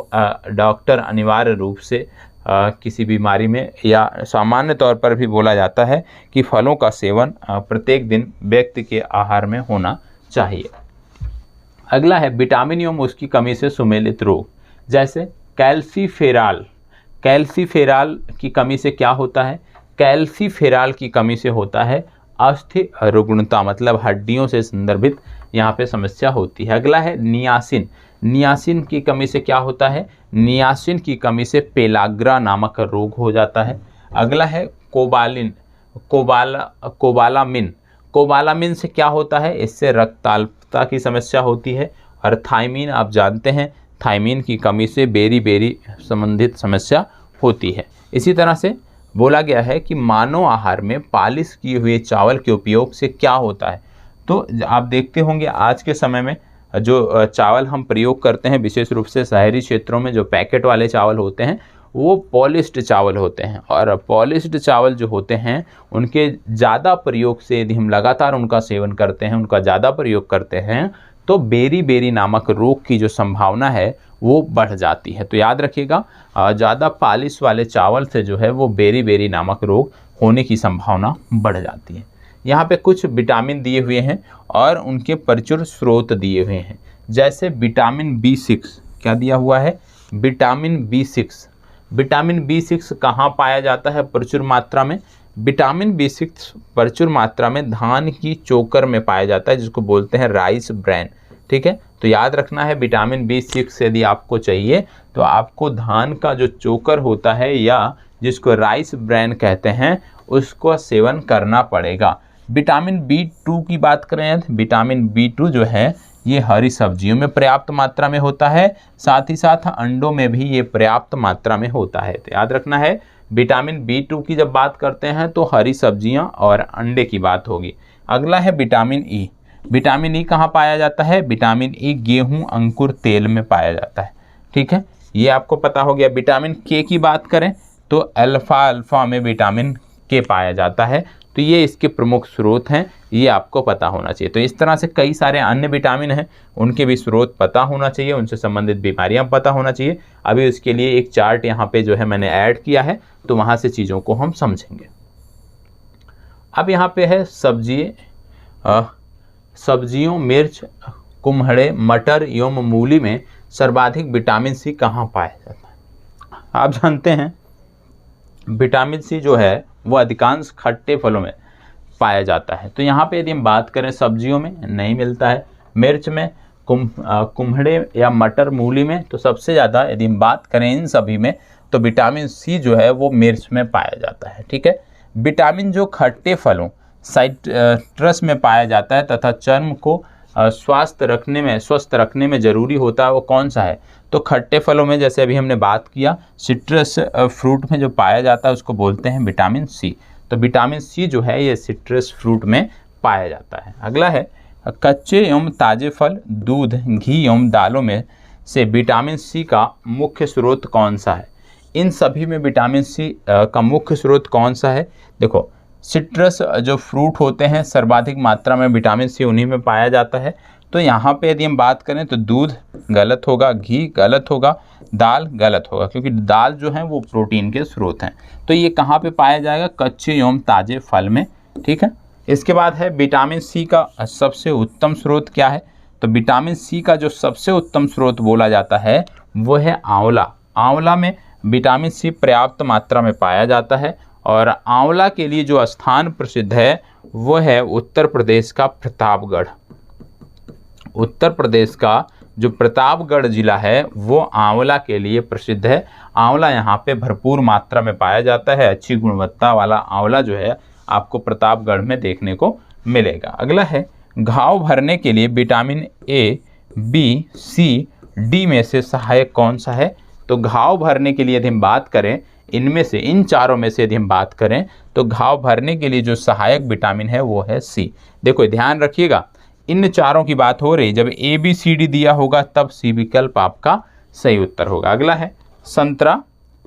डॉक्टर अनिवार्य रूप से किसी बीमारी में या सामान्य तौर पर भी बोला जाता है कि फलों का सेवन प्रत्येक दिन व्यक्ति के आहार में होना चाहिए। अगला है विटामिन एवं उसकी कमी से सुमेलित रोग, जैसे कैल्सीफेराल। कैल्सीफेराल की कमी से क्या होता है? कैल्सीफेराल की कमी से होता है अस्थि रुग्णता, मतलब हड्डियों से संदर्भित यहाँ पे समस्या होती है। अगला है नियासिन। नियासिन की कमी से क्या होता है? नियासिन की कमी से पेलाग्रा नामक रोग हो जाता है। अगला है कोबालामिन। कोबालामिन से क्या होता है? इससे रक्ताल्पता की समस्या होती है। और थायमीन, आप जानते हैं थायमीन की कमी से बेरी संबंधित समस्या होती है। इसी तरह से बोला गया है कि मानव आहार में पालिश किए हुए चावल के उपयोग से क्या होता है। तो आप देखते होंगे आज के समय में जो चावल हम प्रयोग करते हैं, विशेष रूप से शहरी क्षेत्रों में जो पैकेट वाले चावल होते हैं वो पॉलिश्ड चावल होते हैं। और पॉलिश्ड चावल जो होते हैं उनके ज़्यादा प्रयोग से यदि हम लगातार उनका सेवन करते हैं, उनका ज़्यादा प्रयोग करते हैं, तो बेरी नामक रोग की जो संभावना है वो बढ़ जाती है। तो याद रखिएगा, ज़्यादा पॉलिश वाले चावल से जो है वो बेरी नामक रोग होने की संभावना बढ़ जाती है। यहाँ पे कुछ विटामिन दिए हुए हैं और उनके प्रचुर स्रोत दिए हुए हैं। जैसे विटामिन B6, क्या दिया हुआ है? Vitamin B6। विटामिन B6 कहाँ पाया जाता है प्रचुर मात्रा में? विटामिन B6 प्रचुर मात्रा में धान की चोकर में पाया जाता है, जिसको बोलते हैं राइस ब्रैन। ठीक है, तो याद रखना है विटामिन B6 यदि आपको चाहिए तो आपको धान का जो चोकर होता है या जिसको राइस ब्रैन कहते हैं उसको सेवन करना पड़ेगा। विटामिन B2 की बात करें, विटामिन B2 जो है ये हरी सब्जियों में पर्याप्त मात्रा में होता है, साथ ही साथ अंडों में भी ये पर्याप्त मात्रा में होता है। तो याद रखना है विटामिन B2 की जब बात करते हैं तो हरी सब्जियां और अंडे की बात होगी। अगला है विटामिन E। विटामिन E कहाँ पाया जाता है? विटामिन E गेहूं अंकुर तेल में पाया जाता है। ठीक है, ये आपको पता हो गया। विटामिन K की बात करें तो अल्फा में विटामिन K पाया जाता है। तो ये इसके प्रमुख स्रोत हैं, ये आपको पता होना चाहिए। तो इस तरह से कई सारे अन्य विटामिन हैं, उनके भी स्रोत पता होना चाहिए, उनसे संबंधित बीमारियां पता होना चाहिए। अभी उसके लिए एक चार्ट यहाँ पे जो है मैंने ऐड किया है, तो वहाँ से चीज़ों को हम समझेंगे। अब यहाँ पे है सब्जियों, मिर्च, कुम्हड़े, मटर एवं मूली में सर्वाधिक विटामिन C कहाँ पाया जाता है? आप जानते हैं विटामिन C जो है वो अधिकांश खट्टे फलों में पाया जाता है। तो यहाँ पे यदि हम बात करें सब्जियों में नहीं मिलता है, मिर्च में, कुम्हड़े या मटर मूली में, तो सबसे ज़्यादा यदि हम बात करें इन सभी में तो विटामिन C जो है वो मिर्च में पाया जाता है। ठीक है, विटामिन जो खट्टे फलों साइट्रस में पाया जाता है तथा चर्म को स्वस्थ रखने में ज़रूरी होता है, वो कौन सा है? तो खट्टे फलों में जैसे अभी हमने बात किया सिट्रस फ्रूट में जो पाया जाता है उसको बोलते हैं विटामिन C। तो विटामिन C जो है ये सिट्रस फ्रूट में पाया जाता है। अगला है कच्चे एवं ताज़े फल, दूध, घी एवं दालों में से विटामिन C का मुख्य स्रोत कौन सा है? इन सभी में विटामिन C का मुख्य स्रोत कौन सा है? देखो, सिट्रस जो फ्रूट होते हैं सर्वाधिक मात्रा में विटामिन C उन्हीं में पाया जाता है। तो यहाँ पे यदि हम बात करें तो दूध गलत होगा, घी गलत होगा, दाल गलत होगा, क्योंकि दाल जो है वो प्रोटीन के स्रोत हैं। तो ये कहाँ पे पाया जाएगा? कच्चे एवं ताज़े फल में। ठीक है, इसके बाद है विटामिन C का सबसे उत्तम स्रोत क्या है? तो विटामिन C का जो सबसे उत्तम स्रोत बोला जाता है वो है आंवला। आंवला में विटामिन C पर्याप्त मात्रा में पाया जाता है और आंवला के लिए जो स्थान प्रसिद्ध है वो है उत्तर प्रदेश का प्रतापगढ़। उत्तर प्रदेश का जो प्रतापगढ़ जिला है वो आंवला के लिए प्रसिद्ध है। आंवला यहाँ पे भरपूर मात्रा में पाया जाता है। अच्छी गुणवत्ता वाला आंवला जो है आपको प्रतापगढ़ में देखने को मिलेगा। अगला है घाव भरने के लिए vitamin A, B, C, D में से सहायक कौन सा है? तो घाव भरने के लिए यदि हम बात करें इनमें से, इन चारों में से यदि हम बात करें तो घाव भरने के लिए जो सहायक विटामिन है वो है C। देखो ध्यान रखिएगा, इन चारों की बात हो रही, जब A, B, C, D दिया होगा तब C विकल्प आपका सही उत्तर होगा। अगला है संतरा,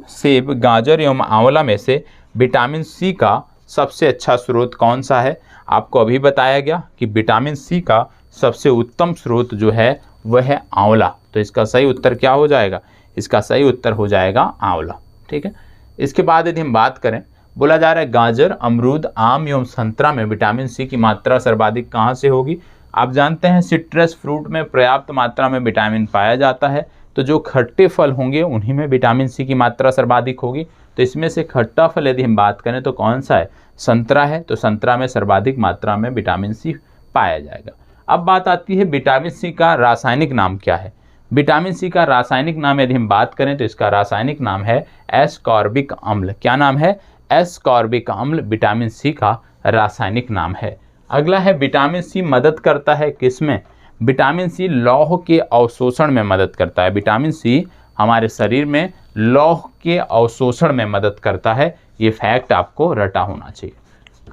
सेब, गाजर एवं आंवला में से विटामिन C का सबसे अच्छा स्रोत कौन सा है? आपको अभी बताया गया कि विटामिन C का सबसे उत्तम स्रोत जो है वह है आंवला। तो इसका सही उत्तर क्या हो जाएगा? इसका सही उत्तर हो जाएगा आंवला। ठीक है, इसके बाद यदि हम बात करें, बोला जा रहा है गाजर, अमरूद, आम एवं संतरा में विटामिन C की मात्रा सर्वाधिक कहाँ से होगी? आप जानते हैं सिट्रस फ्रूट में पर्याप्त मात्रा में विटामिन पाया जाता है, तो जो खट्टे फल होंगे उन्हीं में विटामिन C की मात्रा सर्वाधिक होगी। तो इसमें से खट्टा फल यदि हम बात करें तो कौन सा है? संतरा है। तो संतरा में सर्वाधिक मात्रा में विटामिन C पाया जाएगा। अब बात आती है विटामिन C का रासायनिक नाम क्या है? विटामिन C का रासायनिक नाम यदि हम बात करें तो इसका रासायनिक नाम है एस्कॉर्बिक अम्ल। क्या नाम है? एस्कॉर्बिक अम्ल विटामिन C का रासायनिक नाम है। अगला है विटामिन C मदद करता है किसमें? विटामिन C लौह के अवशोषण में मदद करता है। विटामिन C हमारे शरीर में लौह के अवशोषण में मदद करता है। ये फैक्ट आपको रटा होना चाहिए।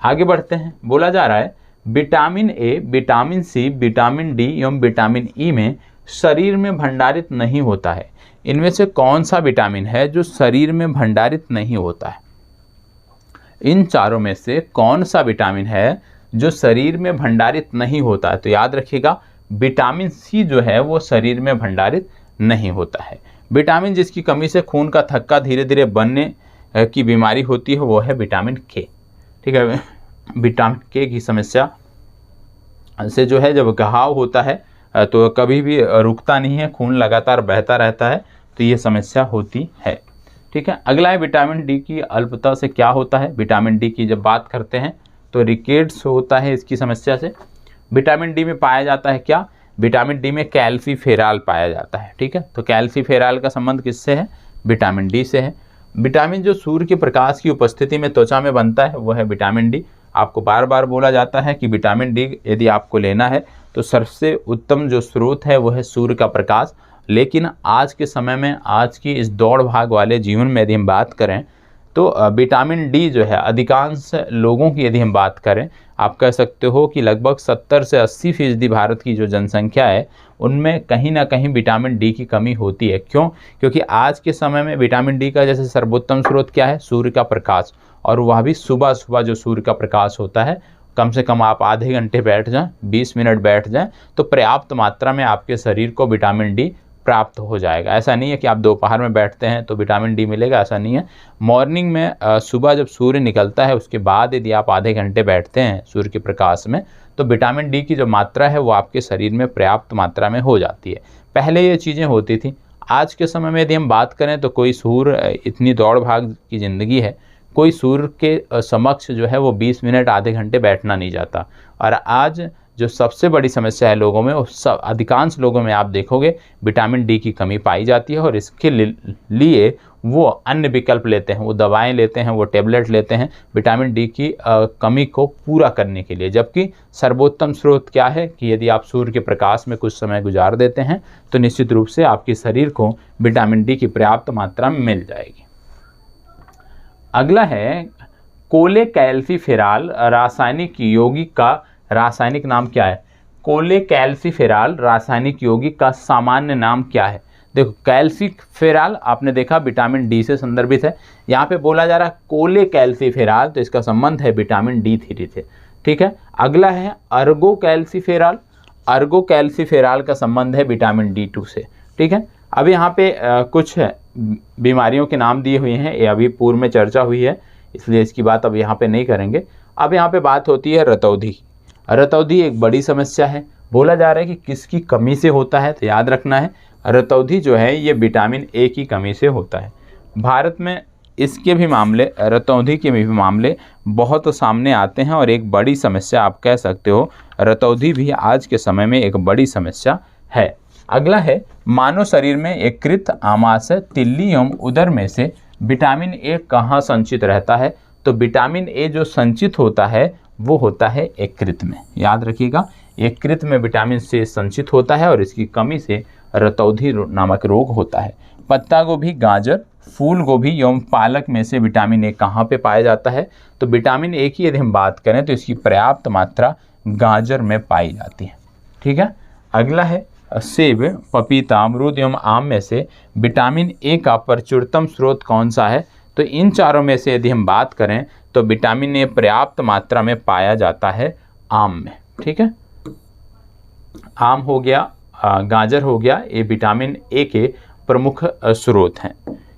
आगे बढ़ते हैं, बोला जा रहा है vitamin A, vitamin C, vitamin D एवं विटामिन E में शरीर में भंडारित नहीं होता है। इनमें से कौन सा विटामिन है जो शरीर में भंडारित नहीं होता है? इन चारों में से कौन सा विटामिन है जो शरीर में भंडारित नहीं होता है? तो याद रखिएगा, विटामिन सी जो है वो शरीर में भंडारित नहीं होता है। विटामिन जिसकी कमी से खून का थक्का धीरे धीरे बनने की बीमारी होती है वो है विटामिन के। ठीक है, विटामिन के की समस्या से जो है जब घाव होता है तो कभी भी रुकता नहीं है, खून लगातार बहता रहता है, तो ये समस्या होती है। ठीक है, अगला है विटामिन डी की अल्पता से क्या होता है? विटामिन डी की जब बात करते हैं तो रिकेट्स होता है इसकी समस्या से। विटामिन डी में पाया जाता है क्या? विटामिन डी में कैल्सीफेरॉल पाया जाता है। ठीक है, तो कैल्सीफेरॉल का संबंध किससे है? विटामिन डी से है। विटामिन जो सूर्य के प्रकाश की उपस्थिति में त्वचा में बनता है वो है विटामिन डी। आपको बार बार बोला जाता है कि विटामिन डी यदि आपको लेना है तो सबसे उत्तम जो स्रोत है वो है सूर्य का प्रकाश। लेकिन आज के समय में, आज की इस दौड़ भाग वाले जीवन में यदि हम बात करें तो विटामिन डी जो है अधिकांश लोगों की यदि हम बात करें, आप कह सकते हो कि लगभग 70 से 80% भारत की जो जनसंख्या है उनमें कहीं ना कहीं विटामिन डी की कमी होती है। क्यों? क्योंकि आज के समय में विटामिन डी का जैसे सर्वोत्तम स्रोत क्या है? सूर्य का प्रकाश, और वह भी सुबह सुबह जो सूर्य का प्रकाश होता है। कम से कम आप आधे घंटे बैठ जाएं, 20 मिनट बैठ जाएं तो पर्याप्त मात्रा में आपके शरीर को विटामिन डी प्राप्त हो जाएगा। ऐसा नहीं है कि आप दोपहर में बैठते हैं तो विटामिन डी मिलेगा, ऐसा नहीं है। मॉर्निंग में सुबह जब सूर्य निकलता है उसके बाद यदि आप आधे घंटे बैठते हैं सूर्य के प्रकाश में तो विटामिन डी की जो मात्रा है वो आपके शरीर में पर्याप्त मात्रा में हो जाती है। पहले ये चीज़ें होती थी। आज के समय में यदि हम बात करें तो कोई सूर्य, इतनी दौड़ भाग की ज़िंदगी है, कोई सूर्य के समक्ष जो है वो 20 मिनट आधे घंटे बैठना नहीं चाहता। और आज जो सबसे बड़ी समस्या है लोगों में, उस अधिकांश लोगों में आप देखोगे विटामिन डी की कमी पाई जाती है और इसके लिए वो अन्य विकल्प लेते हैं, वो दवाएं लेते हैं, वो टेबलेट लेते हैं विटामिन डी की कमी को पूरा करने के लिए। जबकि सर्वोत्तम स्रोत क्या है कि यदि आप सूर्य के प्रकाश में कुछ समय गुजार देते हैं तो निश्चित रूप से आपके शरीर को विटामिन डी की पर्याप्त मात्रा में मिल जाएगी। अगला है कोलेकैल्सिफेरॉल रासायनिक यौगिक का रासायनिक नाम क्या है? कोलेकैल्सिफेरॉल रासायनिक यौगिक का सामान्य नाम क्या है? देखो, कैल्सिफेरॉल आपने देखा विटामिन डी से संदर्भित है। यहाँ पे बोला जा रहा है कोलेकैल्सिफेरॉल, तो इसका संबंध है विटामिन डी3 से। ठीक है, अगला है अर्गोकैल्सिफेरॉल। अर्गोकैल्सिफेरॉल का संबंध है विटामिन डी2 से। ठीक है, अब यहाँ पे कुछ बीमारियों के नाम दिए हुए हैं, ये अभी पूर्व में चर्चा हुई है इसलिए इसकी बात अब यहाँ पे नहीं करेंगे। अब यहाँ पे बात होती है रतौंधी। रतौंधी एक बड़ी समस्या है। बोला जा रहा है कि किसकी कमी से होता है? तो याद रखना है रतौंधी जो है ये विटामिन ए की कमी से होता है। भारत में इसके भी मामले, रतौंधी के भी मामले बहुत सामने आते हैं और एक बड़ी समस्या आप कह सकते हो। रतौंधी भी आज के समय में एक बड़ी समस्या है। अगला है मानव शरीर में यकृत, आमाशय, तिल्ली एवं उदर में से विटामिन ए कहाँ संचित रहता है? तो विटामिन ए जो संचित होता है वो होता है यकृत में। याद रखिएगा, यकृत में विटामिन से संचित होता है और इसकी कमी से रतौंधी नामक रोग होता है। पत्ता गोभी, गाजर, फूल गोभी एवं पालक में से विटामिन ए कहाँ पे पाया जाता है? तो विटामिन ए की यदि हम बात करें तो इसकी पर्याप्त मात्रा गाजर में पाई जाती है। ठीक है, अगला है सेब, पपीता, अमरूद एवं आम में से विटामिन ए का प्रचुरतम स्रोत कौन सा है? तो इन चारों में से यदि हम बात करें तो विटामिन ए पर्याप्त मात्रा में पाया जाता है आम में। ठीक है, आम हो गया, गाजर हो गया, ये विटामिन ए के प्रमुख स्रोत हैं।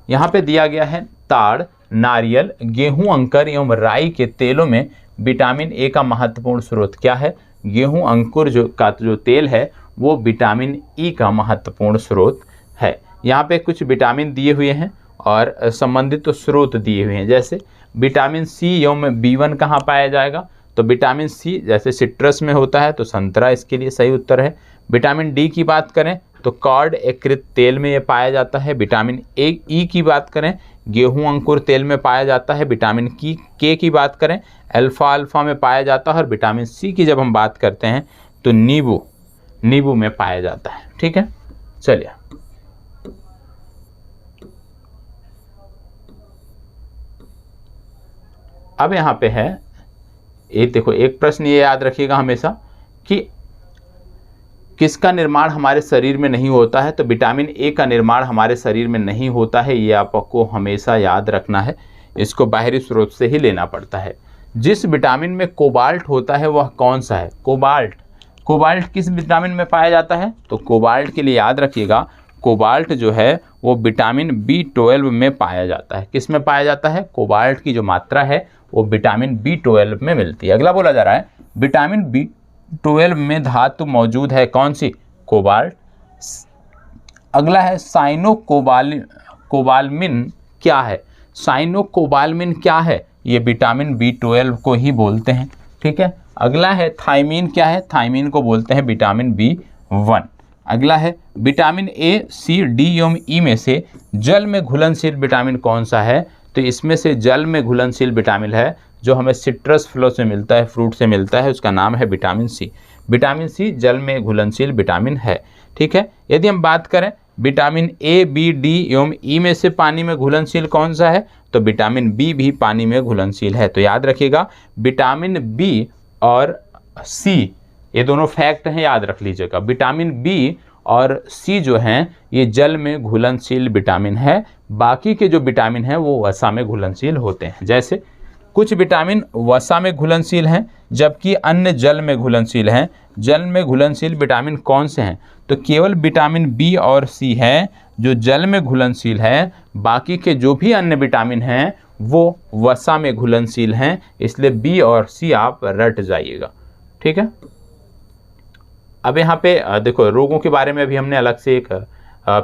यहाँ पे दिया गया है ताड़, नारियल, गेहूं, अंकुर एवं राई के तेलों में विटामिन ए का महत्वपूर्ण स्रोत क्या है? गेहूं अंकुर जो तेल है वो विटामिन ई का महत्वपूर्ण स्रोत है। यहाँ पे कुछ विटामिन दिए हुए हैं और संबंधित स्रोत दिए हुए हैं। जैसे विटामिन सी एवं B1 कहाँ पाया जाएगा? तो विटामिन सी जैसे सिट्रस में होता है तो संतरा इसके लिए सही उत्तर है। विटामिन डी की बात करें तो कॉर्ड यकृत तेल में ये पाया जाता है। विटामिन ई की बात करें गेहूं अंकुर तेल में पाया जाता है। विटामिन के की बात करें अल्फा में पाया जाता है। और विटामिन सी की जब हम बात करते हैं तो नींबू में पाया जाता है। ठीक है, चलिए अब यहाँ पे है एक, देखो एक प्रश्न ये याद रखिएगा हमेशा कि किसका निर्माण हमारे शरीर में नहीं होता है? तो विटामिन ए का निर्माण हमारे शरीर में नहीं होता है, ये आपको हमेशा याद रखना है। इसको बाहरी स्रोत से ही लेना पड़ता है। जिस विटामिन में कोबाल्ट होता है वह कौन सा है? कोबाल्ट। कोबाल्ट किस विटामिन में पाया जाता है? तो कोबाल्ट के लिए याद रखिएगा, कोबाल्ट जो है वो विटामिन B12 में पाया जाता है। किस में पाया जाता है? कोबाल्ट की जो मात्रा है वो विटामिन B12 में मिलती है। अगला बोला जा रहा है विटामिन B12 में धातु मौजूद है, कौन सी? कोबाल्ट। अगला है साइनोकोबालमिन क्या है? साइनोकोबालमिन क्या है? ये विटामिन B12 को ही बोलते हैं, ठीक है। अगला है थायमीन क्या है? थायमीन को बोलते हैं विटामिन B1। अगला है विटामिन A, C, D एवं E में से जल में घुलनशील विटामिन कौन सा है? तो इसमें से जल में घुलनशील विटामिन है जो हमें सिट्रस फलों से मिलता है, फ्रूट से मिलता है, उसका नाम है विटामिन C। विटामिन C जल में घुलनशील विटामिन है, ठीक है। यदि हम बात करें विटामिन A, B, D एवं E में से पानी में घुलनशील कौन सा है? तो विटामिन B भी पानी में घुलनशील है। तो याद रखिएगा विटामिन B और C ये दोनों फैक्ट हैं, याद रख लीजिएगा। विटामिन B और C जो हैं ये जल में घुलनशील विटामिन है। बाकी के जो विटामिन हैं वो वसा में घुलनशील होते हैं। जैसे कुछ विटामिन वसा में घुलनशील हैं जबकि अन्य जल में घुलनशील हैं। जल में घुलनशील विटामिन कौन से हैं? तो केवल विटामिन B और C है जो जल में घुलनशील है। बाकी के जो भी अन्य विटामिन हैं वो वसा में घुलनशील हैं, इसलिए B और C आप रट जाइएगा, ठीक है। अब यहाँ पे देखो रोगों के बारे में अभी हमने अलग से एक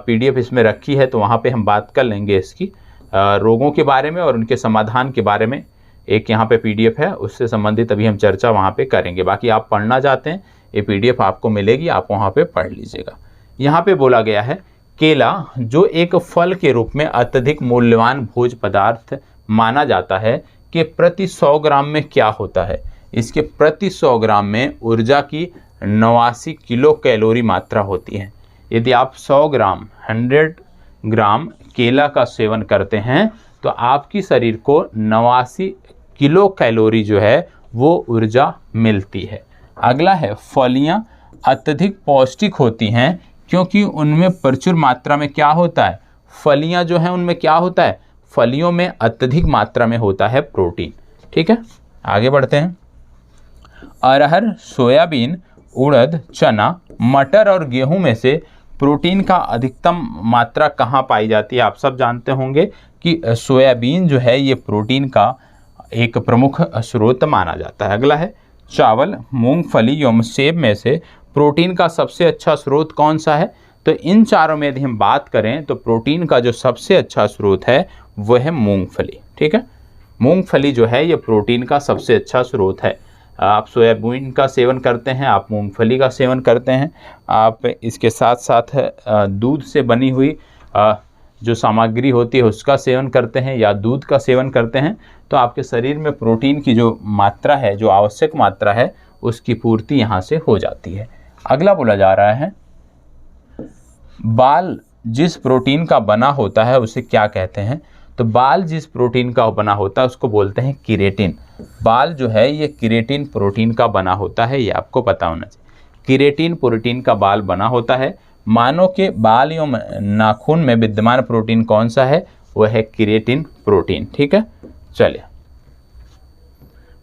PDF इसमें रखी है, तो वहाँ पे हम बात कर लेंगे इसकी रोगों के बारे में और उनके समाधान के बारे में। एक यहाँ पे PDF है, उससे संबंधित अभी हम चर्चा वहाँ पे करेंगे। बाकी आप पढ़ना चाहते हैं ये PDF आपको मिलेगी, आप वहाँ पे पढ़ लीजिएगा। यहाँ पे बोला गया है केला जो एक फल के रूप में अत्यधिक मूल्यवान भोज्य पदार्थ माना जाता है कि प्रति 100 ग्राम में क्या होता है? इसके प्रति 100 ग्राम में ऊर्जा की 89 किलो कैलोरी मात्रा होती है। यदि आप 100 ग्राम केला का सेवन करते हैं तो आपकी शरीर को 89 किलो कैलोरी जो है वो ऊर्जा मिलती है। अगला है फलियां अत्यधिक पौष्टिक होती हैं क्योंकि उनमें प्रचुर मात्रा में क्या होता है? फलियां जो हैं उनमें क्या होता है? फलियों में अत्यधिक मात्रा में होता है प्रोटीन, ठीक है। आगे बढ़ते हैं। अरहर, सोयाबीन, उड़द, चना, मटर और गेहूं में से प्रोटीन का अधिकतम मात्रा कहाँ पाई जाती है? आप सब जानते होंगे कि सोयाबीन जो है ये प्रोटीन का एक प्रमुख स्रोत माना जाता है। अगला है चावल, मूंगफली एवं सेब में से प्रोटीन का सबसे अच्छा स्रोत कौन सा है? तो इन चारों में यदि हम बात करें तो प्रोटीन का जो सबसे अच्छा स्रोत है वो है मूंगफली, ठीक है। मूंगफली जो है ये प्रोटीन का सबसे अच्छा स्रोत है। आप सोयाबीन का सेवन करते हैं, आप मूंगफली का सेवन करते हैं, आप इसके साथ साथ दूध से बनी हुई जो सामग्री होती है उसका सेवन करते हैं या दूध का सेवन करते हैं, तो आपके शरीर में प्रोटीन की जो मात्रा है, जो आवश्यक मात्रा है, उसकी पूर्ति यहाँ से हो जाती है। अगला बोला जा रहा है बाल जिस प्रोटीन का बना होता है उसे क्या कहते हैं? तो बाल जिस प्रोटीन का बना होता है उसको बोलते हैं किरेटिन। बाल जो है ये किरेटिन प्रोटीन का बना होता है, ये आपको पता होना चाहिए। किरेटिन प्रोटीन का बाल बना होता है। मानव के बाल एवं नाखून में विद्यमान प्रोटीन कौन सा है? वह है किरेटिन प्रोटीन, ठीक है। चलिए,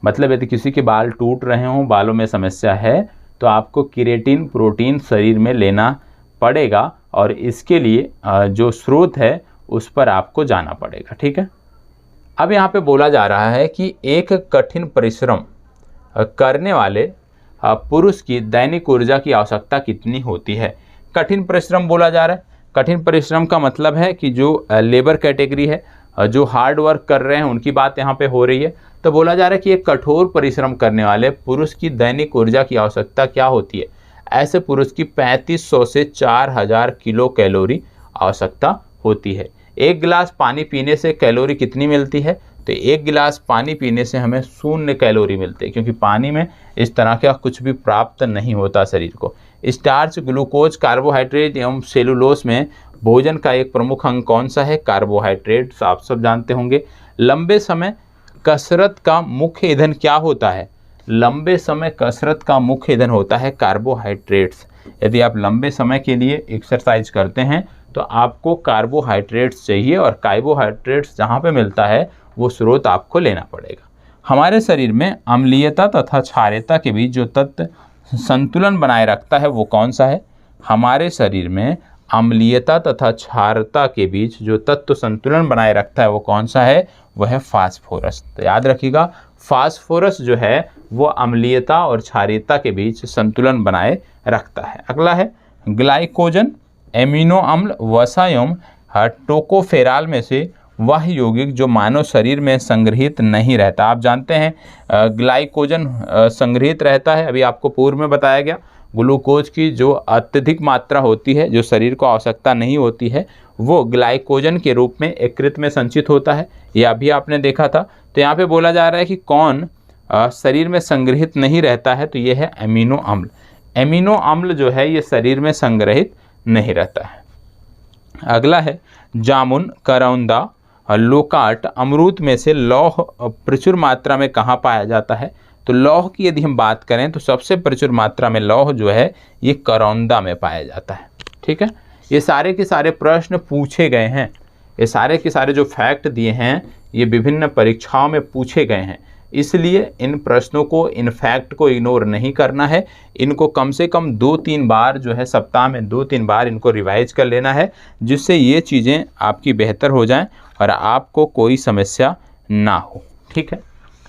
मतलब यदि किसी के बाल टूट रहे हों, बालों में समस्या है, तो आपको किरेटिन प्रोटीन शरीर में लेना पड़ेगा और इसके लिए जो स्रोत है उस पर आपको जाना पड़ेगा, ठीक है। अब यहाँ पे बोला जा रहा है कि एक कठिन परिश्रम करने वाले पुरुष की दैनिक ऊर्जा की आवश्यकता कितनी होती है? कठिन परिश्रम बोला जा रहा है। कठिन परिश्रम का मतलब है कि जो लेबर कैटेगरी है, जो हार्ड वर्क कर रहे हैं, उनकी बात यहाँ पे हो रही है। तो बोला जा रहा है कि एक कठोर परिश्रम करने वाले पुरुष की दैनिक ऊर्जा की आवश्यकता क्या होती है? ऐसे पुरुष की 3500 से 4000 किलो कैलोरी आवश्यकता होती है। एक गिलास पानी पीने से कैलोरी कितनी मिलती है? तो एक गिलास पानी पीने से हमें 0 कैलोरी मिलते हैं, क्योंकि पानी में इस तरह का कुछ भी प्राप्त नहीं होता शरीर को। स्टार्च, ग्लूकोज, कार्बोहाइड्रेट एवं सेलुलोज में भोजन का एक प्रमुख अंग कौन सा है? कार्बोहाइड्रेट, आप सब जानते होंगे। लंबे समय कसरत का मुख्य ईंधन क्या होता है? लंबे समय कसरत का मुख्य ईंधन होता है कार्बोहाइड्रेट्स। यदि आप लंबे समय के लिए एक्सरसाइज करते हैं तो आपको कार्बोहाइड्रेट्स चाहिए, और कार्बोहाइड्रेट्स जहाँ पे मिलता है वो स्रोत आपको लेना पड़ेगा। हमारे शरीर में अम्लीयता तथा क्षारीयता के बीच जो तत्व संतुलन बनाए रखता है वो कौन सा है? हमारे शरीर में अम्लीयता तथा क्षारता के बीच जो तत्व संतुलन बनाए रखता है वो कौन सा है? वह है फास्फोरस। तो याद रखिएगा, फास्फोरस जो है वो अम्लीयता और क्षारीयता के बीच संतुलन बनाए रखता है। अगला है ग्लाइकोजन, एमिनो अम्ल, वसा एवं टोकोफेराल में से वह यौगिक जो मानव शरीर में संग्रहित नहीं रहता। आप जानते हैं ग्लाइकोजन संग्रहित रहता है, अभी आपको पूर्व में बताया गया। ग्लूकोज की जो अत्यधिक मात्रा होती है, जो शरीर को आवश्यकता नहीं होती है, वो ग्लाइकोजन के रूप में यकृत में संचित होता है, यह अभी आपने देखा था। तो यहाँ पे बोला जा रहा है कि कौन शरीर में संग्रहित नहीं रहता है, तो ये है एमिनो अम्ल। एमिनो अम्ल जो है ये शरीर में संग्रहित नहीं रहता है। अगला है जामुन, करौंदा, लोकाट, अमरूद में से लौह प्रचुर मात्रा में कहाँ पाया जाता है? तो लौह की यदि हम बात करें तो सबसे प्रचुर मात्रा में लौह जो है ये करौंदा में पाया जाता है। ठीक है, ये सारे के सारे प्रश्न पूछे गए हैं, ये सारे के सारे जो फैक्ट दिए हैं ये विभिन्न परीक्षाओं में पूछे गए हैं, इसलिए इन प्रश्नों को, इन फैक्ट को इग्नोर नहीं करना है। इनको कम से कम 2-3 बार जो है, सप्ताह में 2-3 बार इनको रिवाइज कर लेना है, जिससे ये चीज़ें आपकी बेहतर हो जाएं और आपको कोई समस्या ना हो। ठीक है,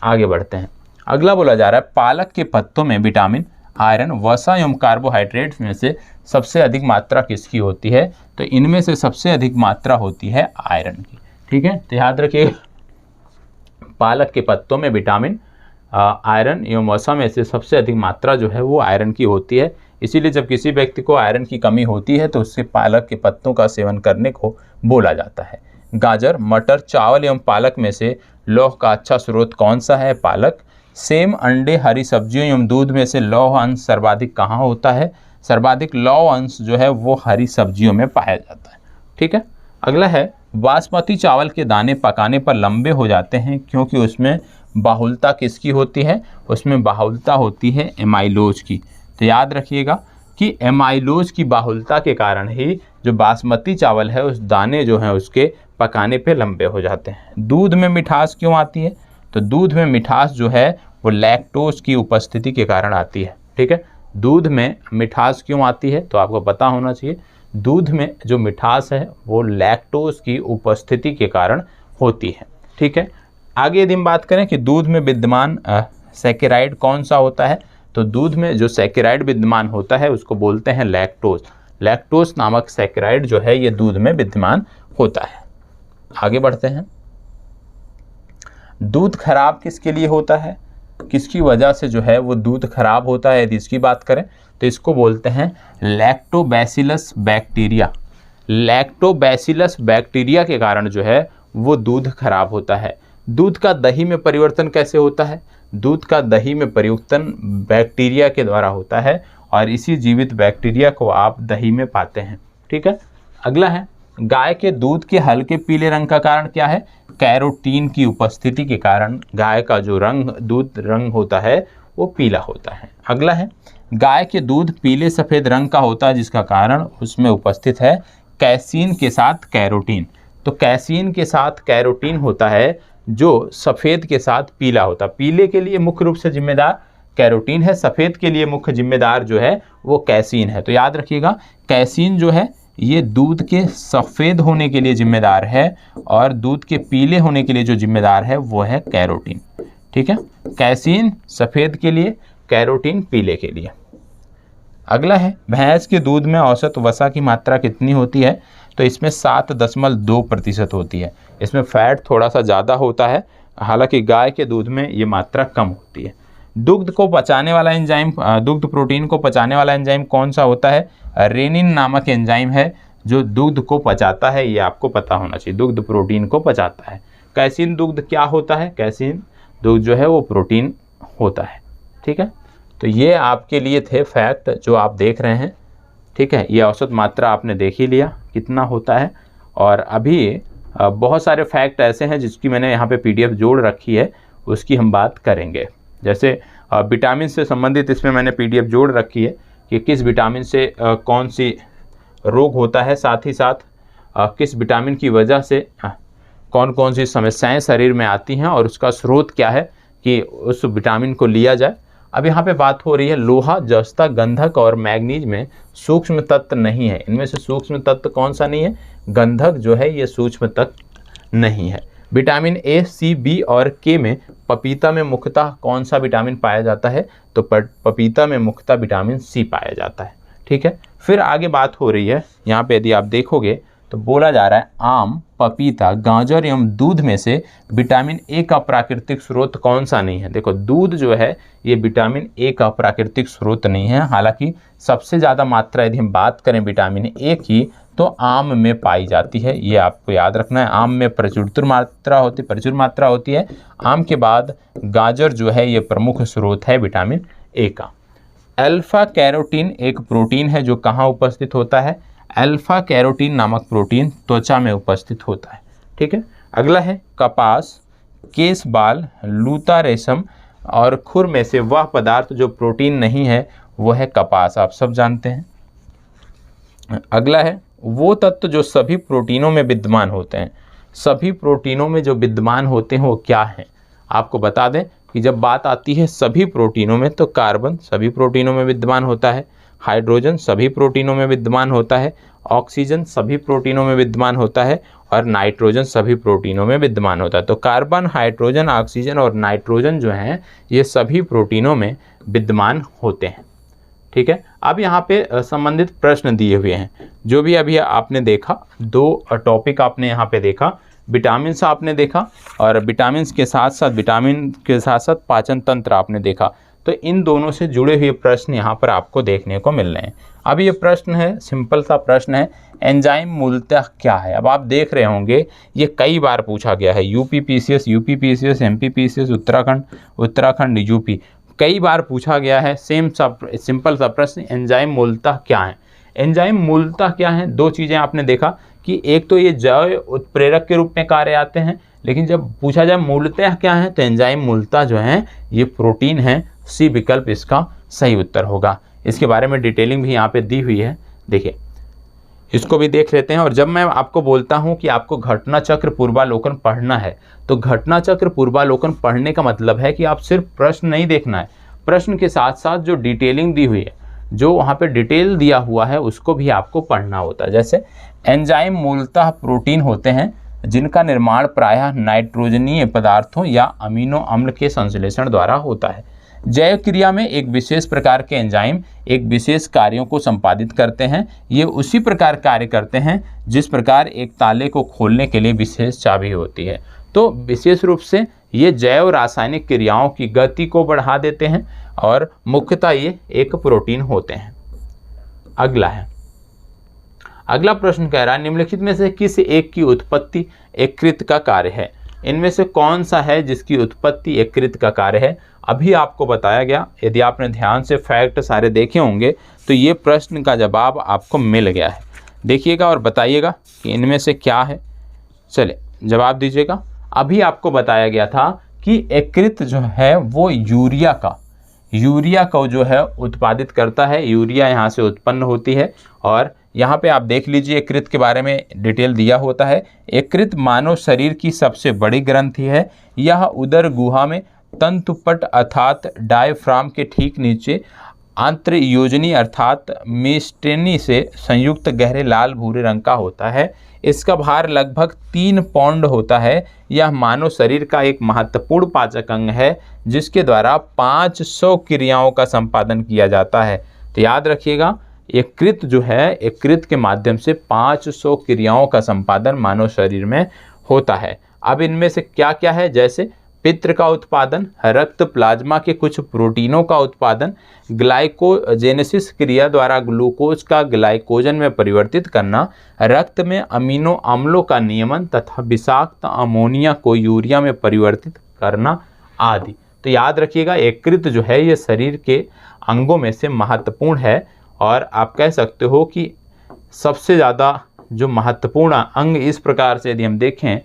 आगे बढ़ते हैं। अगला बोला जा रहा है पालक के पत्तों में विटामिन, आयरन, वसा एवं कार्बोहाइड्रेट्स में से सबसे अधिक मात्रा किसकी होती है? तो इनमें से सबसे अधिक मात्रा होती है आयरन की। ठीक है, तो याद रखिए, पालक के पत्तों में विटामिन, आयरन एवं वसा में से सबसे अधिक मात्रा जो है वो आयरन की होती है। इसीलिए जब किसी व्यक्ति को आयरन की कमी होती है तो उससे पालक के पत्तों का सेवन करने को बोला जाता है। गाजर, मटर, चावल एवं पालक में से लौह का अच्छा स्रोत कौन सा है? पालक। सेम, अंडे, हरी सब्जियों एवं दूध में से लौह अंश सर्वाधिक कहाँ होता है? सर्वाधिक लौह अंश जो है वो हरी सब्जियों में पाया जाता है। ठीक है, अगला है बासमती चावल के दाने पकाने पर लंबे हो जाते हैं क्योंकि उसमें बाहुलता किसकी होती है? उसमें बाहुलता होती है एमाइलोज की। तो याद रखिएगा कि एमाइलोज की बाहुलता के कारण ही जो बासमती चावल है उस दाने जो हैं उसके पकाने पे लंबे हो जाते हैं। दूध में मिठास क्यों आती है? तो दूध में मिठास जो है वो लैक्टोज की उपस्थिति के कारण आती है। ठीक है, दूध में मिठास क्यों आती है? तो आपको पता होना चाहिए, दूध में जो मिठास है वो लैक्टोज की उपस्थिति के कारण होती है। ठीक है, आगे यदि हम बात करें कि दूध में विद्यमान सैकेराइड कौन सा होता है, तो दूध में जो सैकेराइड विद्यमान होता है उसको बोलते हैं लैक्टोज। लैक्टोज नामक सैकेराइड जो है ये दूध में विद्यमान होता है। आगे बढ़ते हैं। दूध खराब किसके लिए होता है? किसकी वजह से जो है वो दूध खराब होता है? यदि इसकी बात करें तो इसको बोलते हैं लैक्टोबैसिलस बैक्टीरिया। लैक्टोबैसिलस बैक्टीरिया के कारण जो है वो दूध खराब होता है। दूध का दही में परिवर्तन कैसे होता है? दूध का दही में परिवर्तन बैक्टीरिया के द्वारा होता है और इसी जीवित बैक्टीरिया को आप दही में पाते हैं। ठीक है, अगला है गाय के दूध के हल्के पीले रंग का कारण क्या है? कैरोटीन की उपस्थिति के कारण गाय का जो दूध रंग होता है वो पीला होता है। अगला है गाय के दूध पीले सफ़ेद रंग का होता है जिसका कारण उसमें उपस्थित है कैसीन के साथ कैरोटीन। तो कैसीन के साथ कैरोटीन होता है जो सफ़ेद के साथ पीला होता है। पीले के लिए मुख्य रूप से जिम्मेदार कैरोटीन है, सफ़ेद के लिए मुख्य जिम्मेदार जो है वो कैसीन है। तो याद रखिएगा, कैसीन जो है ये दूध के सफ़ेद होने के लिए जिम्मेदार है और दूध के पीले होने के लिए जो जिम्मेदार है वो है कैरोटीन। ठीक है, कैसीन सफ़ेद के लिए, कैरोटीन पीले के लिए। अगला है भैंस के दूध में औसत वसा की मात्रा कितनी होती है? तो इसमें 7.2% होती है। इसमें फैट थोड़ा सा ज़्यादा होता है, हालांकि गाय के दूध में ये मात्रा कम होती है। दुग्ध को पचाने वाला एंजाइम, दुग्ध प्रोटीन को पचाने वाला एंजाइम कौन सा होता है? रेनिन नामक एंजाइम है जो दुग्ध को पचाता है, ये आपको पता होना चाहिए, दुग्ध प्रोटीन को पचाता है। कैसीन दुग्ध क्या होता है? कैसीन दुग्ध जो है वो प्रोटीन होता है। ठीक है, तो ये आपके लिए थे फैक्ट जो आप देख रहे हैं। ठीक है, ये औसत मात्रा आपने देख ही लिया कितना होता है, और अभी बहुत सारे फैक्ट ऐसे हैं जिसकी मैंने यहाँ पे PDF जोड़ रखी है, उसकी हम बात करेंगे। जैसे विटामिन से संबंधित इसमें मैंने PDF जोड़ रखी है कि किस विटामिन से कौन सी रोग होता है, साथ ही साथ किस विटामिन की वजह से कौन कौन सी समस्याएं शरीर में आती हैं और उसका स्रोत क्या है कि उस विटामिन को लिया जाए। अब यहाँ पे बात हो रही है लोहा, जस्ता, गंधक और मैग्नीज में सूक्ष्म तत्व नहीं है। इनमें से सूक्ष्म तत्व कौन सा नहीं है? गंधक जो है ये सूक्ष्म तत्व नहीं है। विटामिन A, C, B और K में पपीता में मुख्यतः कौन सा विटामिन पाया जाता है? तो पपीता में मुख्यतः विटामिन C पाया जाता है। ठीक है, फिर आगे बात हो रही है यहाँ पे, यदि आप देखोगे तो बोला जा रहा है आम, पपीता, गाजर एवं दूध में से विटामिन A का प्राकृतिक स्रोत कौन सा नहीं है? देखो, दूध जो है ये विटामिन A का प्राकृतिक स्रोत नहीं है। हालांकि सबसे ज़्यादा मात्रा यदि हम बात करें विटामिन A की तो आम में पाई जाती है, ये आपको याद रखना है। आम में प्रचुर मात्रा होती है। आम के बाद गाजर जो है ये प्रमुख स्रोत है विटामिन A का। अल्फा कैरोटीन एक प्रोटीन है जो कहाँ उपस्थित होता है? अल्फा कैरोटीन नामक प्रोटीन त्वचा में उपस्थित होता है। ठीक है, अगला है कपास, केस, बाल, लूता, रेशम और खुर में से वह पदार्थ जो प्रोटीन नहीं है वो है कपास, आप सब जानते हैं। अगला है वो तत्व जो सभी प्रोटीनों में विद्यमान होते हैं। सभी प्रोटीनों में जो विद्यमान होते हैं वो क्या है? आपको बता दें कि जब बात आती है सभी प्रोटीनों में तो कार्बन सभी प्रोटीनों में विद्यमान होता है, हाइड्रोजन सभी प्रोटीनों में विद्यमान होता है, ऑक्सीजन सभी प्रोटीनों में विद्यमान होता है और नाइट्रोजन सभी प्रोटीनों में विद्यमान होता है। तो कार्बन, हाइड्रोजन, ऑक्सीजन और नाइट्रोजन जो हैं ये सभी प्रोटीनों में विद्यमान होते हैं। ठीक है, अब यहाँ पे संबंधित प्रश्न दिए हुए हैं। जो भी अभी आपने देखा, दो टॉपिक आपने यहाँ पे देखा, विटामिन आपने देखा और विटामिन के साथ साथ पाचन तंत्र आपने देखा। तो इन दोनों से जुड़े हुए प्रश्न यहाँ पर आपको देखने को मिल रहे हैं। अब ये प्रश्न है, सिंपल सा प्रश्न है, एंजाइम मूलतः क्या है? अब आप देख रहे होंगे ये कई बार पूछा गया है, यूपीपीसीएस, एमपीपीसीएस, उत्तराखंड यूपी, कई बार पूछा गया है सिंपल सा प्रश्न, एंजाइम मूलतः क्या है? एंजाइम मूलतः क्या है? दो चीज़ें आपने देखा कि एक तो ये जैव उत्प्रेरक के रूप में कार्य आते हैं, लेकिन जब पूछा जाए मूलतः क्या है तो एंजाइम मूलतः जो है ये प्रोटीन है। सी विकल्प इसका सही उत्तर होगा। इसके बारे में डिटेलिंग भी यहाँ पे दी हुई है, देखिए इसको भी देख लेते हैं। और जब मैं आपको बोलता हूँ कि आपको घटना चक्र पूर्वालोकन पढ़ना है तो घटना चक्र पूर्वालोकन पढ़ने का मतलब है कि आप सिर्फ प्रश्न नहीं देखना है, प्रश्न के साथ साथ जो डिटेलिंग दी हुई है, जो वहाँ पे डिटेल दिया हुआ है उसको भी आपको पढ़ना होता है। जैसे एंजाइम मूलतः प्रोटीन होते हैं जिनका निर्माण प्रायः नाइट्रोजनीय पदार्थों या अमीनो अम्ल के संश्लेषण द्वारा होता है। जैव क्रिया में एक विशेष प्रकार के एंजाइम एक विशेष कार्यों को संपादित करते हैं। ये उसी प्रकार कार्य करते हैं जिस प्रकार एक ताले को खोलने के लिए विशेष चाबी होती है। तो विशेष रूप से ये जैव रासायनिक क्रियाओं की गति को बढ़ा देते हैं और मुख्यतः ये एक प्रोटीन होते हैं। अगला प्रश्न कह रहा है निम्नलिखित में से किस एक की उत्पत्ति यकृत का कार्य है? इनमें से कौन सा है जिसकी उत्पत्ति यकृत का कार्य है? अभी आपको बताया गया, यदि आपने ध्यान से फैक्ट सारे देखे होंगे तो ये प्रश्न का जवाब आपको मिल गया है। देखिएगा और बताइएगा कि इनमें से क्या है। चलिए जवाब दीजिएगा। अभी आपको बताया गया था कि यकृत जो है वो यूरिया का जो है उत्पादित करता है। यूरिया यहाँ से उत्पन्न होती है और यहाँ पे आप देख लीजिए यकृत के बारे में डिटेल दिया होता है। यकृत मानव शरीर की सबसे बड़ी ग्रंथि है। यह उदर गुहा में तंतुपट अर्थात डायफ्राम के ठीक नीचे आंत्रयोजनी अर्थात मेस्टेनी से संयुक्त गहरे लाल भूरे रंग का होता है। इसका भार लगभग 3 पाउंड होता है। यह मानव शरीर का एक महत्वपूर्ण पाचक अंग है जिसके द्वारा 500 क्रियाओं का संपादन किया जाता है। तो याद रखिएगा, यकृत जो है, यकृत के माध्यम से 500 क्रियाओं का संपादन मानव शरीर में होता है। अब इनमें से क्या क्या है? जैसे पित्त का उत्पादन, रक्त प्लाज्मा के कुछ प्रोटीनों का उत्पादन, ग्लाइकोजेनेसिस क्रिया द्वारा ग्लूकोज का ग्लाइकोजन में परिवर्तित करना, रक्त में अमीनो अम्लों का नियमन तथा विषाक्त अमोनिया को यूरिया में परिवर्तित करना आदि। तो याद रखिएगा, यकृत जो है ये शरीर के अंगों में से महत्वपूर्ण है और आप कह सकते हो कि सबसे ज़्यादा जो महत्वपूर्ण अंग इस प्रकार से यदि हम देखें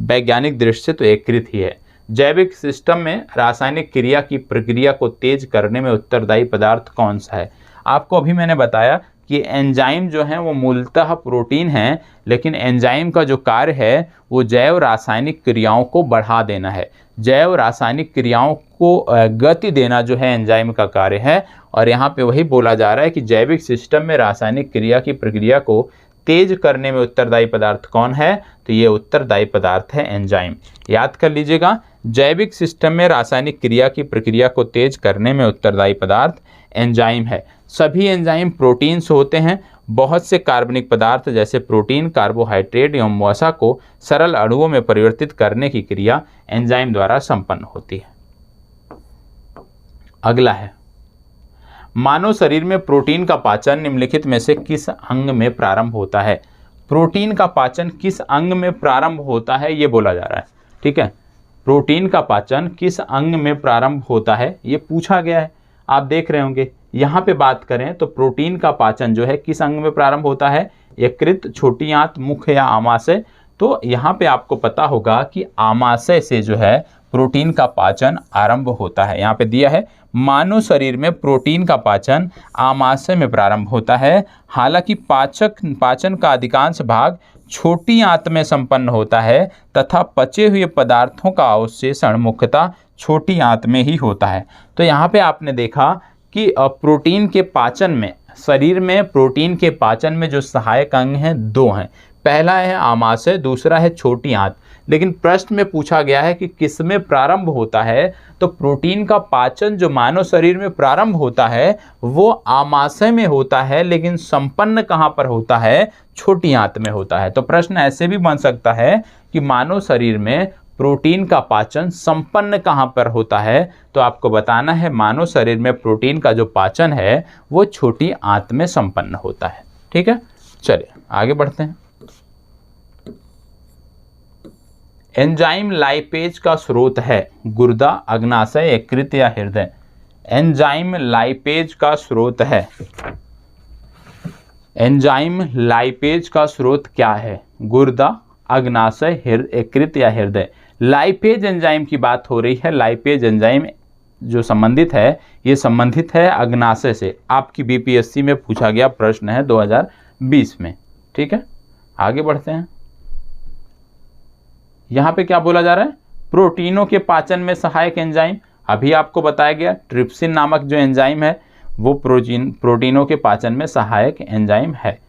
वैज्ञानिक दृष्टि से तो यकृत ही है। जैविक सिस्टम में रासायनिक क्रिया की प्रक्रिया को तेज करने में उत्तरदायी पदार्थ कौन सा है? आपको अभी मैंने बताया कि एंजाइम जो है वो मूलतः प्रोटीन है, लेकिन एंजाइम का जो कार्य है वो जैव रासायनिक क्रियाओं को बढ़ा देना है। जैव रासायनिक क्रियाओं को गति देना जो है एंजाइम का कार्य है। और यहाँ पे वही बोला जा रहा है कि जैविक सिस्टम में रासायनिक क्रिया की प्रक्रिया को तेज करने में उत्तरदायी पदार्थ कौन है? तो ये उत्तरदायी पदार्थ है एंजाइम। याद कर लीजिएगा, जैविक सिस्टम में रासायनिक क्रिया की प्रक्रिया को तेज करने में उत्तरदायी पदार्थ एंजाइम है। सभी एंजाइम प्रोटीन से होते हैं। बहुत से कार्बनिक पदार्थ जैसे प्रोटीन, कार्बोहाइड्रेट एवं वसा को सरल अणुओं में परिवर्तित करने की क्रिया एंजाइम द्वारा संपन्न होती है। अगला है, मानव शरीर में प्रोटीन का पाचन निम्नलिखित में से किस अंग में प्रारंभ होता है? प्रोटीन का पाचन किस अंग में प्रारंभ होता है ये बोला जा रहा है। ठीक है, प्रोटीन का पाचन किस अंग में प्रारंभ होता है ये पूछा गया है। आप देख रहे होंगे यहाँ पे बात करें तो प्रोटीन का पाचन जो है किस अंग में प्रारंभ होता है? यकृत, छोटी आंत, मुख या आमाशय। तो यहाँ पे आपको पता होगा कि आमाशय से जो है प्रोटीन का पाचन आरंभ होता है। यहाँ पे दिया है मानव शरीर में प्रोटीन का पाचन आमाशय में प्रारंभ होता है। हालांकि पाचन का अधिकांश भाग छोटी आंत में संपन्न होता है तथा पचे हुए पदार्थों का अवशेषण मुख्यतः छोटी आंत में ही होता है। तो यहाँ पे आपने देखा कि प्रोटीन के पाचन में, शरीर में प्रोटीन के पाचन में जो सहायक अंग हैं दो हैं। पहला है आमाशय, दूसरा है छोटी आंत। लेकिन प्रश्न में पूछा गया है कि किस में प्रारंभ होता है? तो प्रोटीन का पाचन जो मानव शरीर में प्रारंभ होता है वो आमाशय में होता है, लेकिन संपन्न कहाँ पर होता है? छोटी आंत में होता है। तो प्रश्न ऐसे भी बन सकता है कि मानव शरीर में प्रोटीन का पाचन संपन्न कहाँ पर होता है? तो आपको बताना है मानव शरीर में प्रोटीन का जो पाचन है वो छोटी आंत में संपन्न होता है। ठीक है, चलिए आगे बढ़ते हैं। एंजाइम लाइपेज का स्रोत है गुर्दा, अग्नाशय, यकृत या हृदय? एंजाइम लाइपेज का स्रोत है, एंजाइम लाइपेज का स्रोत क्या है? गुर्दा, अग्नाशय, यकृत या हृदय? लाइपेज एंजाइम की बात हो रही है। लाइपेज एंजाइम जो संबंधित है ये संबंधित है अग्नाशय से। आपकी बीपीएससी में पूछा गया प्रश्न है 2020 में। ठीक है, आगे बढ़ते हैं। यहाँ पे क्या बोला जा रहा है? प्रोटीनों के पाचन में सहायक एंजाइम। अभी आपको बताया गया ट्रिप्सिन नामक जो एंजाइम है वो प्रोटीनों के पाचन में सहायक एंजाइम है।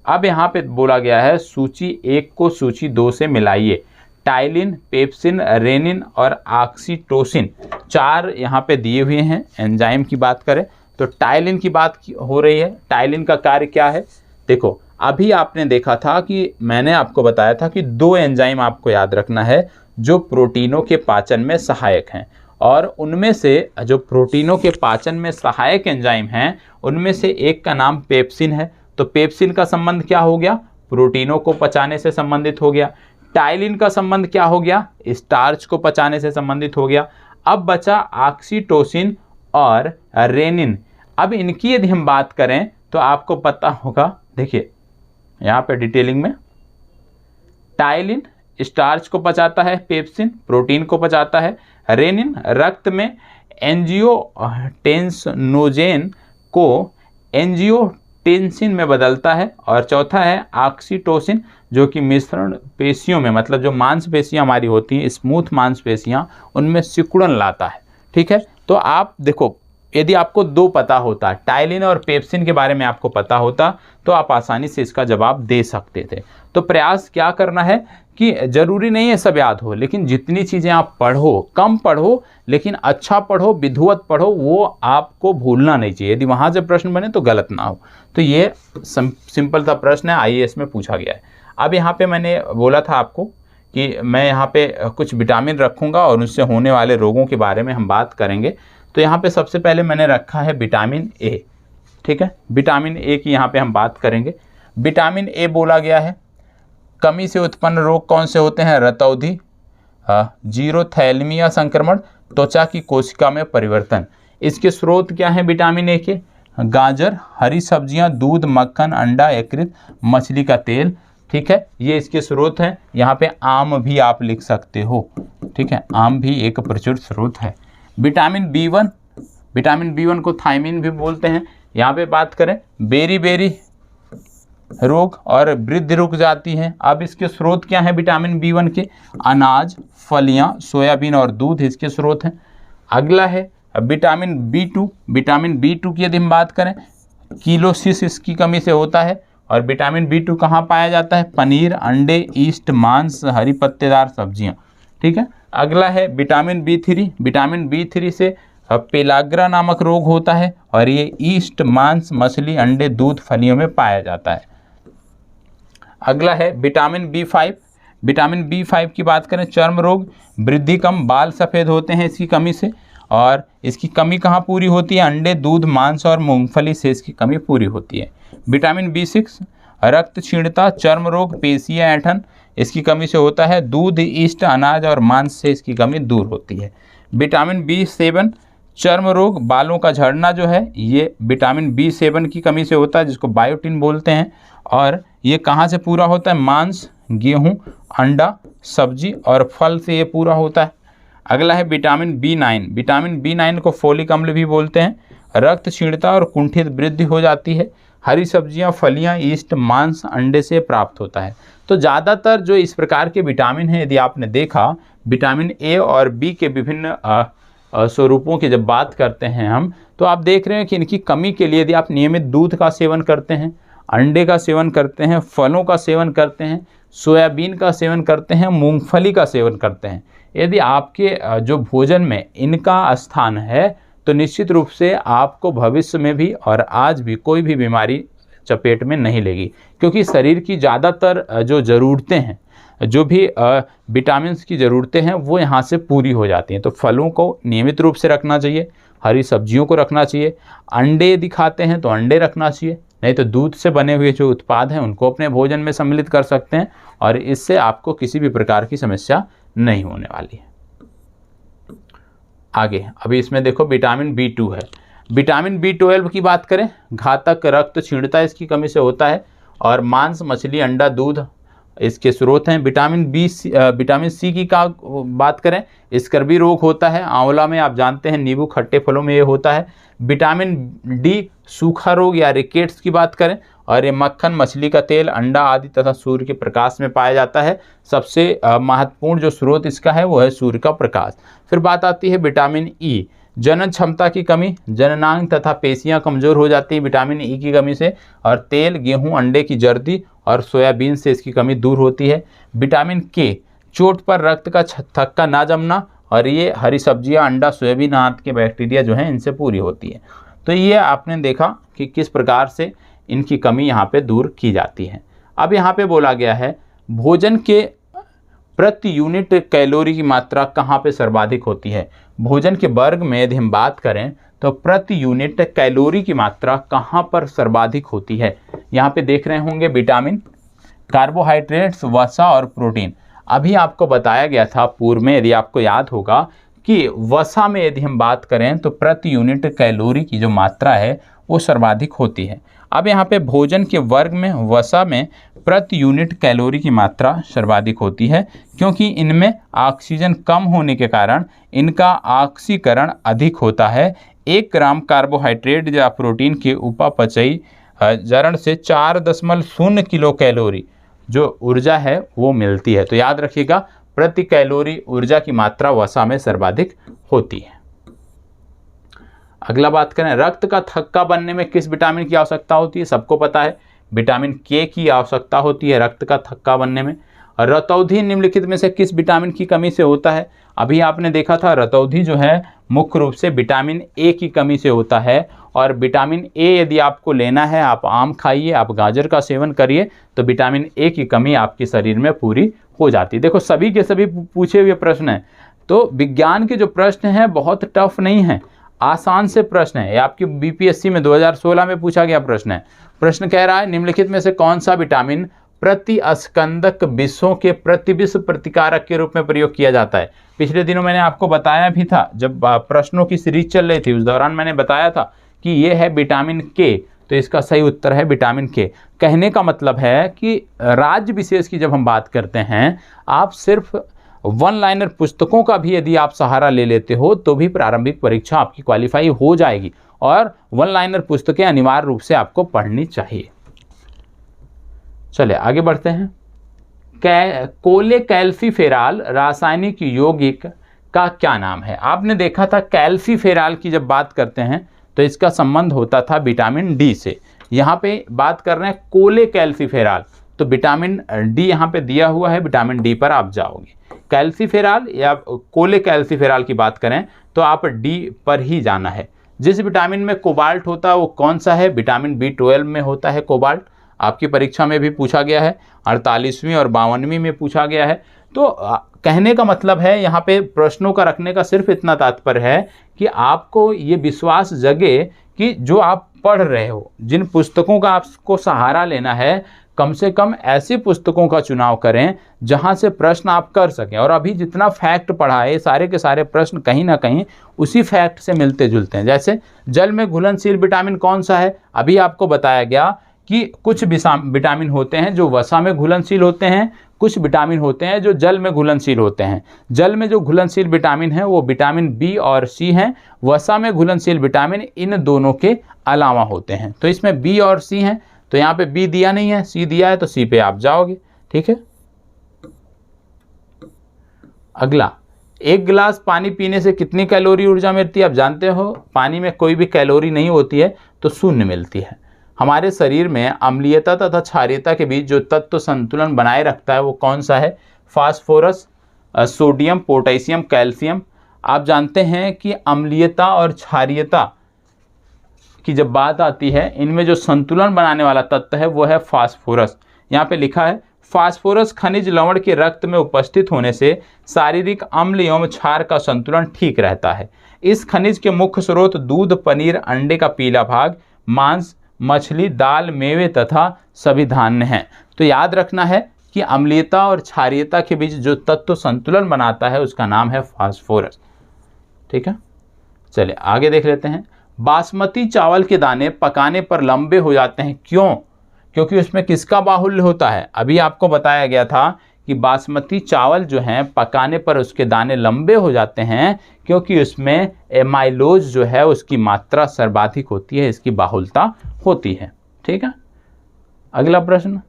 अब यहाँ पे बोला गया है सूची 1 को सूची 2 से मिलाइए। टाइलिन, पेप्सिन, रेनिन और ऑक्सीटोसिन 4 यहाँ पे दिए हुए हैं। एंजाइम की बात करें तो टाइलिन की बात हो रही है। टाइलिन का कार्य क्या है? देखो, अभी आपने देखा था कि मैंने आपको बताया था कि 2 एंजाइम आपको याद रखना है जो प्रोटीनों के पाचन में सहायक हैं, और उनमें से जो प्रोटीनों के पाचन में सहायक एंजाइम हैं उनमें से एक का नाम पेप्सिन है। तो पेप्सिन का संबंध क्या हो गया? प्रोटीनों को पचाने से संबंधित हो गया। टाइलिन का संबंध क्या हो गया? स्टार्च को पचाने से संबंधित हो गया। अब बचा ऑक्सीटोसिन और रेनिन। अब इनकी यदि हम बात करें तो आपको पता होगा, देखिए यहाँ पे डिटेलिंग में, टाइलिन स्टार्च को पचाता है, पेप्सिन प्रोटीन को पचाता है, रेनिन रक्त में एंजियोटेंसिनोजेन को एंजियोटेंसिन में बदलता है, और चौथा है ऑक्सीटोसिन जो कि मिश्रण पेशियों में, मतलब जो मांसपेशियां हमारी होती हैं स्मूथ मांसपेशियां, उनमें सिकुड़न लाता है। ठीक है, तो आप देखो यदि आपको 2 पता होता, टाइलिन और पेप्सिन के बारे में आपको पता होता तो आप आसानी से इसका जवाब दे सकते थे। तो प्रयास क्या करना है कि जरूरी नहीं है सब याद हो, लेकिन जितनी चीज़ें आप पढ़ो, कम पढ़ो लेकिन अच्छा पढ़ो, विधिवत पढ़ो, वो आपको भूलना नहीं चाहिए। यदि वहाँ से प्रश्न बने तो गलत ना हो। तो ये सिंपल सा प्रश्न है, आईएएस में पूछा गया है। अब यहाँ पे मैंने बोला था आपको कि मैं यहाँ पे कुछ विटामिन रखूँगा और उनसे होने वाले रोगों के बारे में हम बात करेंगे। तो यहाँ पे सबसे पहले मैंने रखा है विटामिन ए। ठीक है, विटामिन ए की यहाँ पे हम बात करेंगे। विटामिन ए बोला गया है कमी से उत्पन्न रोग कौन से होते हैं? रतौंधी, जीरोथैलेमिया संक्रमण, त्वचा की कोशिका में परिवर्तन। इसके स्रोत क्या हैं विटामिन ए के? गाजर, हरी सब्जियां, दूध, मक्खन, अंडा, यकृत, मछली का तेल। ठीक है, ये इसके स्रोत हैं। यहाँ पे आम भी आप लिख सकते हो, ठीक है, आम भी एक प्रचुर स्रोत है। विटामिन B1, विटामिन B1 को थायमिन भी बोलते हैं। यहाँ पे बात करें बेरी बेरी रोग और वृद्धि रुक जाती है। अब इसके स्रोत क्या है विटामिन B1 के? अनाज, फलियाँ, सोयाबीन और दूध इसके स्रोत हैं। अगला है विटामिन B2। विटामिन B2 की यदि हम बात करें, किलोसिस इसकी कमी से होता है। और विटामिन B2 कहाँ पाया जाता है? पनीर, अंडे, ईस्ट, मांस, हरी पत्तेदार सब्जियां, ठीक है। अगला है विटामिन B3। विटामिन B3 से पेलाग्रा नामक रोग होता है और ये ईस्ट, मांस, मछली, अंडे, दूध, फलियों में पाया जाता है। अगला है विटामिन B5। विटामिन B5 की बात करें, चर्म रोग, वृद्धि कम, बाल सफ़ेद होते हैं इसकी कमी से। और इसकी कमी कहाँ पूरी होती है? अंडे, दूध, मांस और मूंगफली से इसकी कमी पूरी होती है। विटामिन B6, रक्त क्षीणता, चर्म रोग, पेशियाँ, ऐंठन इसकी कमी से होता है। दूध, ईस्ट, अनाज और मांस से इसकी कमी दूर होती है। विटामिन B7, चर्म रोग, बालों का झड़ना जो है ये विटामिन B7 की कमी से होता है, जिसको बायोटिन बोलते हैं। और ये कहाँ से पूरा होता है? मांस, गेहूँ, अंडा, सब्जी और फल से ये पूरा होता है। अगला है विटामिन B9। विटामिन B9 को फोलिक अम्ल भी बोलते हैं। रक्त क्षीणता और कुंठित वृद्धि हो जाती है। हरी सब्जियां, फलियां, ईस्ट, मांस, अंडे से प्राप्त होता है। तो ज़्यादातर जो इस प्रकार के विटामिन हैं, यदि आपने देखा, विटामिन A और B के विभिन्न स्वरूपों की जब बात करते हैं हम, तो आप देख रहे हैं कि इनकी कमी के लिए यदि आप नियमित दूध का सेवन करते हैं, अंडे का सेवन करते हैं, फलों का सेवन करते हैं, सोयाबीन का सेवन करते हैं, मूंगफली का सेवन करते हैं, यदि आपके जो भोजन में इनका स्थान है, तो निश्चित रूप से आपको भविष्य में भी और आज भी कोई भी बीमारी चपेट में नहीं लेगी। क्योंकि शरीर की ज़्यादातर जो ज़रूरतें हैं, जो भी विटामिन्स की ज़रूरतें हैं, वो यहाँ से पूरी हो जाती हैं। तो फलों को नियमित रूप से रखना चाहिए, हरी सब्जियों को रखना चाहिए, अंडे दिखाते हैं तो अंडे रखना चाहिए, नहीं तो दूध से बने हुए जो उत्पाद हैं उनको अपने भोजन में सम्मिलित कर सकते हैं और इससे आपको किसी भी प्रकार की समस्या नहीं होने वाली है। आगे अभी इसमें देखो विटामिन B2 है। विटामिन B12 की बात करें, घातक रक्त क्षीणता इसकी कमी से होता है और मांस, मछली, अंडा, दूध इसके स्रोत हैं। विटामिन C की का बात करें, स्कर्वी रोग होता है। आंवला में आप जानते हैं, नींबू, खट्टे फलों में ये होता है। विटामिन D सूखा रोग या रिकेट्स की बात करें, और ये मक्खन, मछली का तेल, अंडा आदि तथा सूर्य के प्रकाश में पाया जाता है। सबसे महत्वपूर्ण जो स्रोत इसका है वो है सूर्य का प्रकाश। फिर बात आती है विटामिन E। जनन क्षमता की कमी, जननांग तथा पेशियां कमज़ोर हो जाती हैं विटामिन E की कमी से। और तेल, गेहूं, अंडे की जर्दी और सोयाबीन से इसकी कमी दूर होती है। विटामिन K, चोट पर रक्त का थक्का ना जमना, और ये हरी सब्जियां, अंडा, सोयाबीन आदि के बैक्टीरिया जो हैं इनसे पूरी होती है। तो ये आपने देखा कि किस प्रकार से इनकी कमी यहाँ पे दूर की जाती है। अब यहाँ पे बोला गया है भोजन के प्रति यूनिट कैलोरी की मात्रा कहाँ पे सर्वाधिक होती है। भोजन के वर्ग में यदि हम बात करें तो प्रति यूनिट कैलोरी की मात्रा कहाँ पर सर्वाधिक होती है। यहाँ पे देख रहे होंगे विटामिन, कार्बोहाइड्रेट्स, वसा और प्रोटीन। अभी आपको बताया गया था पूर्व में, यदि आपको याद होगा, कि वसा में यदि हम बात करें तो प्रति यूनिट कैलोरी की जो मात्रा है वो सर्वाधिक होती है। अब यहाँ पे भोजन के वर्ग में वसा में प्रति यूनिट कैलोरी की मात्रा सर्वाधिक होती है, क्योंकि इनमें ऑक्सीजन कम होने के कारण इनका ऑक्सीकरण अधिक होता है। 1 ग्राम कार्बोहाइड्रेट या प्रोटीन के उपापचयी जरण से 4.0 किलो कैलोरी जो ऊर्जा है वो मिलती है। तो याद रखिएगा, प्रति कैलोरी ऊर्जा की मात्रा वसा में सर्वाधिक होती है। अगला बात करें, रक्त का थक्का बनने में किस विटामिन की आवश्यकता होती है। सबको पता है विटामिन K की आवश्यकता होती है रक्त का थक्का बनने में। और रतौंधी निम्नलिखित में से किस विटामिन की कमी से होता है। अभी आपने देखा था रतौंधी जो है मुख्य रूप से विटामिन A की कमी से होता है। और विटामिन A यदि आपको लेना है, आप आम खाइए, आप गाजर का सेवन करिए, तो विटामिन A की कमी आपके शरीर में पूरी हो जाती है। देखो सभी के सभी पूछे हुए प्रश्न हैं, तो विज्ञान के जो प्रश्न हैं बहुत टफ नहीं हैं, आसान से प्रश्न है। ये आपकी BPSC में 2016 में पूछा गया प्रश्न है। प्रश्न कह रहा है निम्नलिखित में से कौन सा विटामिन प्रति अस्कंदक विषों के प्रतिविष प्रतिकारक के रूप में प्रयोग किया जाता है। पिछले दिनों मैंने आपको बताया भी था, जब प्रश्नों की सीरीज चल रही थी उस दौरान मैंने बताया था कि ये है विटामिन K, तो इसका सही उत्तर है विटामिन के। कहने का मतलब है कि राज्य विशेष की जब हम बात करते हैं, आप सिर्फ वन लाइनर पुस्तकों का भी यदि आप सहारा ले लेते हो तो भी प्रारंभिक परीक्षा आपकी क्वालिफाई हो जाएगी, और वन लाइनर पुस्तकें अनिवार्य रूप से आपको पढ़नी चाहिए। चलिए आगे बढ़ते हैं। कोलेकैल्सिफेरॉल रासायनिक यौगिक का क्या नाम है? आपने देखा था कैल्सिफेरॉल की जब बात करते हैं तो इसका संबंध होता था विटामिन डी से। यहाँ पे बात कर रहे हैं कोलेकैल्सिफेरॉल, तो विटामिन डी यहाँ पे दिया हुआ है, विटामिन डी पर आप जाओगे। कैल्सिफेरॉल या कोलेकैल्सिफेरॉल की बात करें तो आप डी पर ही जाना है। जिस विटामिन में कोबाल्ट होता है वो कौन सा है? विटामिन B12 में होता है कोबाल्ट। आपकी परीक्षा में भी पूछा गया है, 48वीं और 52वीं में पूछा गया है। तो कहने का मतलब है यहाँ पे प्रश्नों का रखने का सिर्फ इतना तात्पर्य है कि आपको ये विश्वास जगे कि जो आप पढ़ रहे हो, जिन पुस्तकों का आपको सहारा लेना है, कम से कम ऐसी पुस्तकों का चुनाव करें जहां से प्रश्न आप कर सकें। और अभी जितना फैक्ट पढ़ा है, सारे के सारे प्रश्न कहीं ना कहीं उसी फैक्ट से मिलते जुलते हैं। जैसे जल में घुलनशील विटामिन कौन सा है? अभी आपको बताया गया कि कुछ विटामिन होते हैं जो वसा में घुलनशील होते हैं, कुछ विटामिन होते हैं जो जल में घुलनशील होते हैं। जल में जो घुलनशील विटामिन है वो विटामिन बी और सी हैं। वसा में घुलनशील विटामिन इन दोनों के अलावा होते हैं। तो इसमें बी और सी हैं, तो यहाँ पे बी दिया नहीं है, सी दिया है, तो सी पे आप जाओगे। ठीक है। अगला, एक गिलास पानी पीने से कितनी कैलोरी ऊर्जा मिलती है? आप जानते हो पानी में कोई भी कैलोरी नहीं होती है, तो शून्य मिलती है। हमारे शरीर में अम्लीयता तथा क्षारीयता के बीच जो तत्व संतुलन बनाए रखता है वो कौन सा है? Phosphorus, sodium, potassium, calcium. आप जानते हैं कि अम्लीयता और क्षारीयता की जब बात आती है, इनमें जो संतुलन बनाने वाला तत्व है वो है फास्फोरस। यहाँ पे लिखा है फास्फोरस खनिज लवण के रक्त में उपस्थित होने से शारीरिक अम्ल एवं क्षार का संतुलन ठीक रहता है। इस खनिज के मुख्य स्रोत दूध, पनीर, अंडे का पीला भाग, मांस, मछली, दाल, मेवे तथा सभी धान्य हैं। तो याद रखना है कि अम्लीयता और क्षारीयता के बीच जो तत्व संतुलन बनाता है उसका नाम है फास्फोरस। ठीक है। चलिए आगे देख लेते हैं। बासमती चावल के दाने पकाने पर लंबे हो जाते हैं, क्यों? क्योंकि उसमें किसका बाहुल्य होता है? अभी आपको बताया गया था कि बासमती चावल जो हैं पकाने पर उसके दाने लंबे हो जाते हैं क्योंकि उसमें एमाइलोज जो है उसकी मात्रा सर्वाधिक होती है, इसकी बाहुलता होती है। ठीक है। अगला प्रश्न,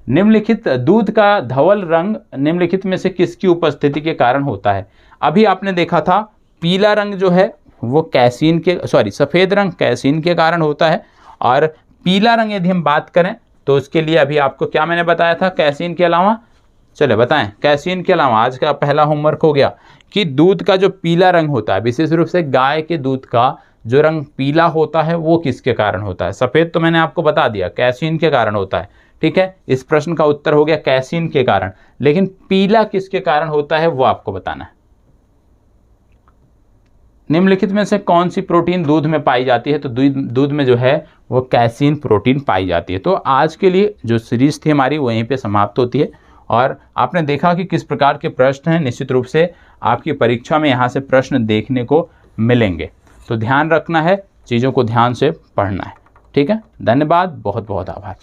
निम्नलिखित दूध का धवल रंग निम्नलिखित में से किसकी उपस्थिति के कारण होता है? अभी आपने देखा था पीला रंग जो है वो कैसीन के सफ़ेद रंग कैसीन के कारण होता है, और पीला रंग यदि हम बात करें तो उसके लिए अभी आपको क्या मैंने बताया था कैसीन के अलावा? चले बताएं। कैसीन के अलावा आज का पहला होमवर्क हो गया कि दूध का जो पीला रंग होता है, विशेष रूप से गाय के दूध का जो रंग पीला होता है वो किसके कारण होता है? सफ़ेद तो मैंने आपको बता दिया कैसीन के कारण होता है। ठीक है, इस प्रश्न का उत्तर हो गया कैसीन के कारण, लेकिन पीला किसके कारण होता है वो आपको बताना है। निम्नलिखित में से कौन सी प्रोटीन दूध में पाई जाती है? तो दूध में जो है वो कैसीन प्रोटीन पाई जाती है। तो आज के लिए जो सीरीज थी हमारी वहीं पे समाप्त होती है, और आपने देखा कि किस प्रकार के प्रश्न हैं। निश्चित रूप से आपकी परीक्षा में यहाँ से प्रश्न देखने को मिलेंगे, तो ध्यान रखना है, चीज़ों को ध्यान से पढ़ना है। ठीक है, धन्यवाद, बहुत बहुत आभार।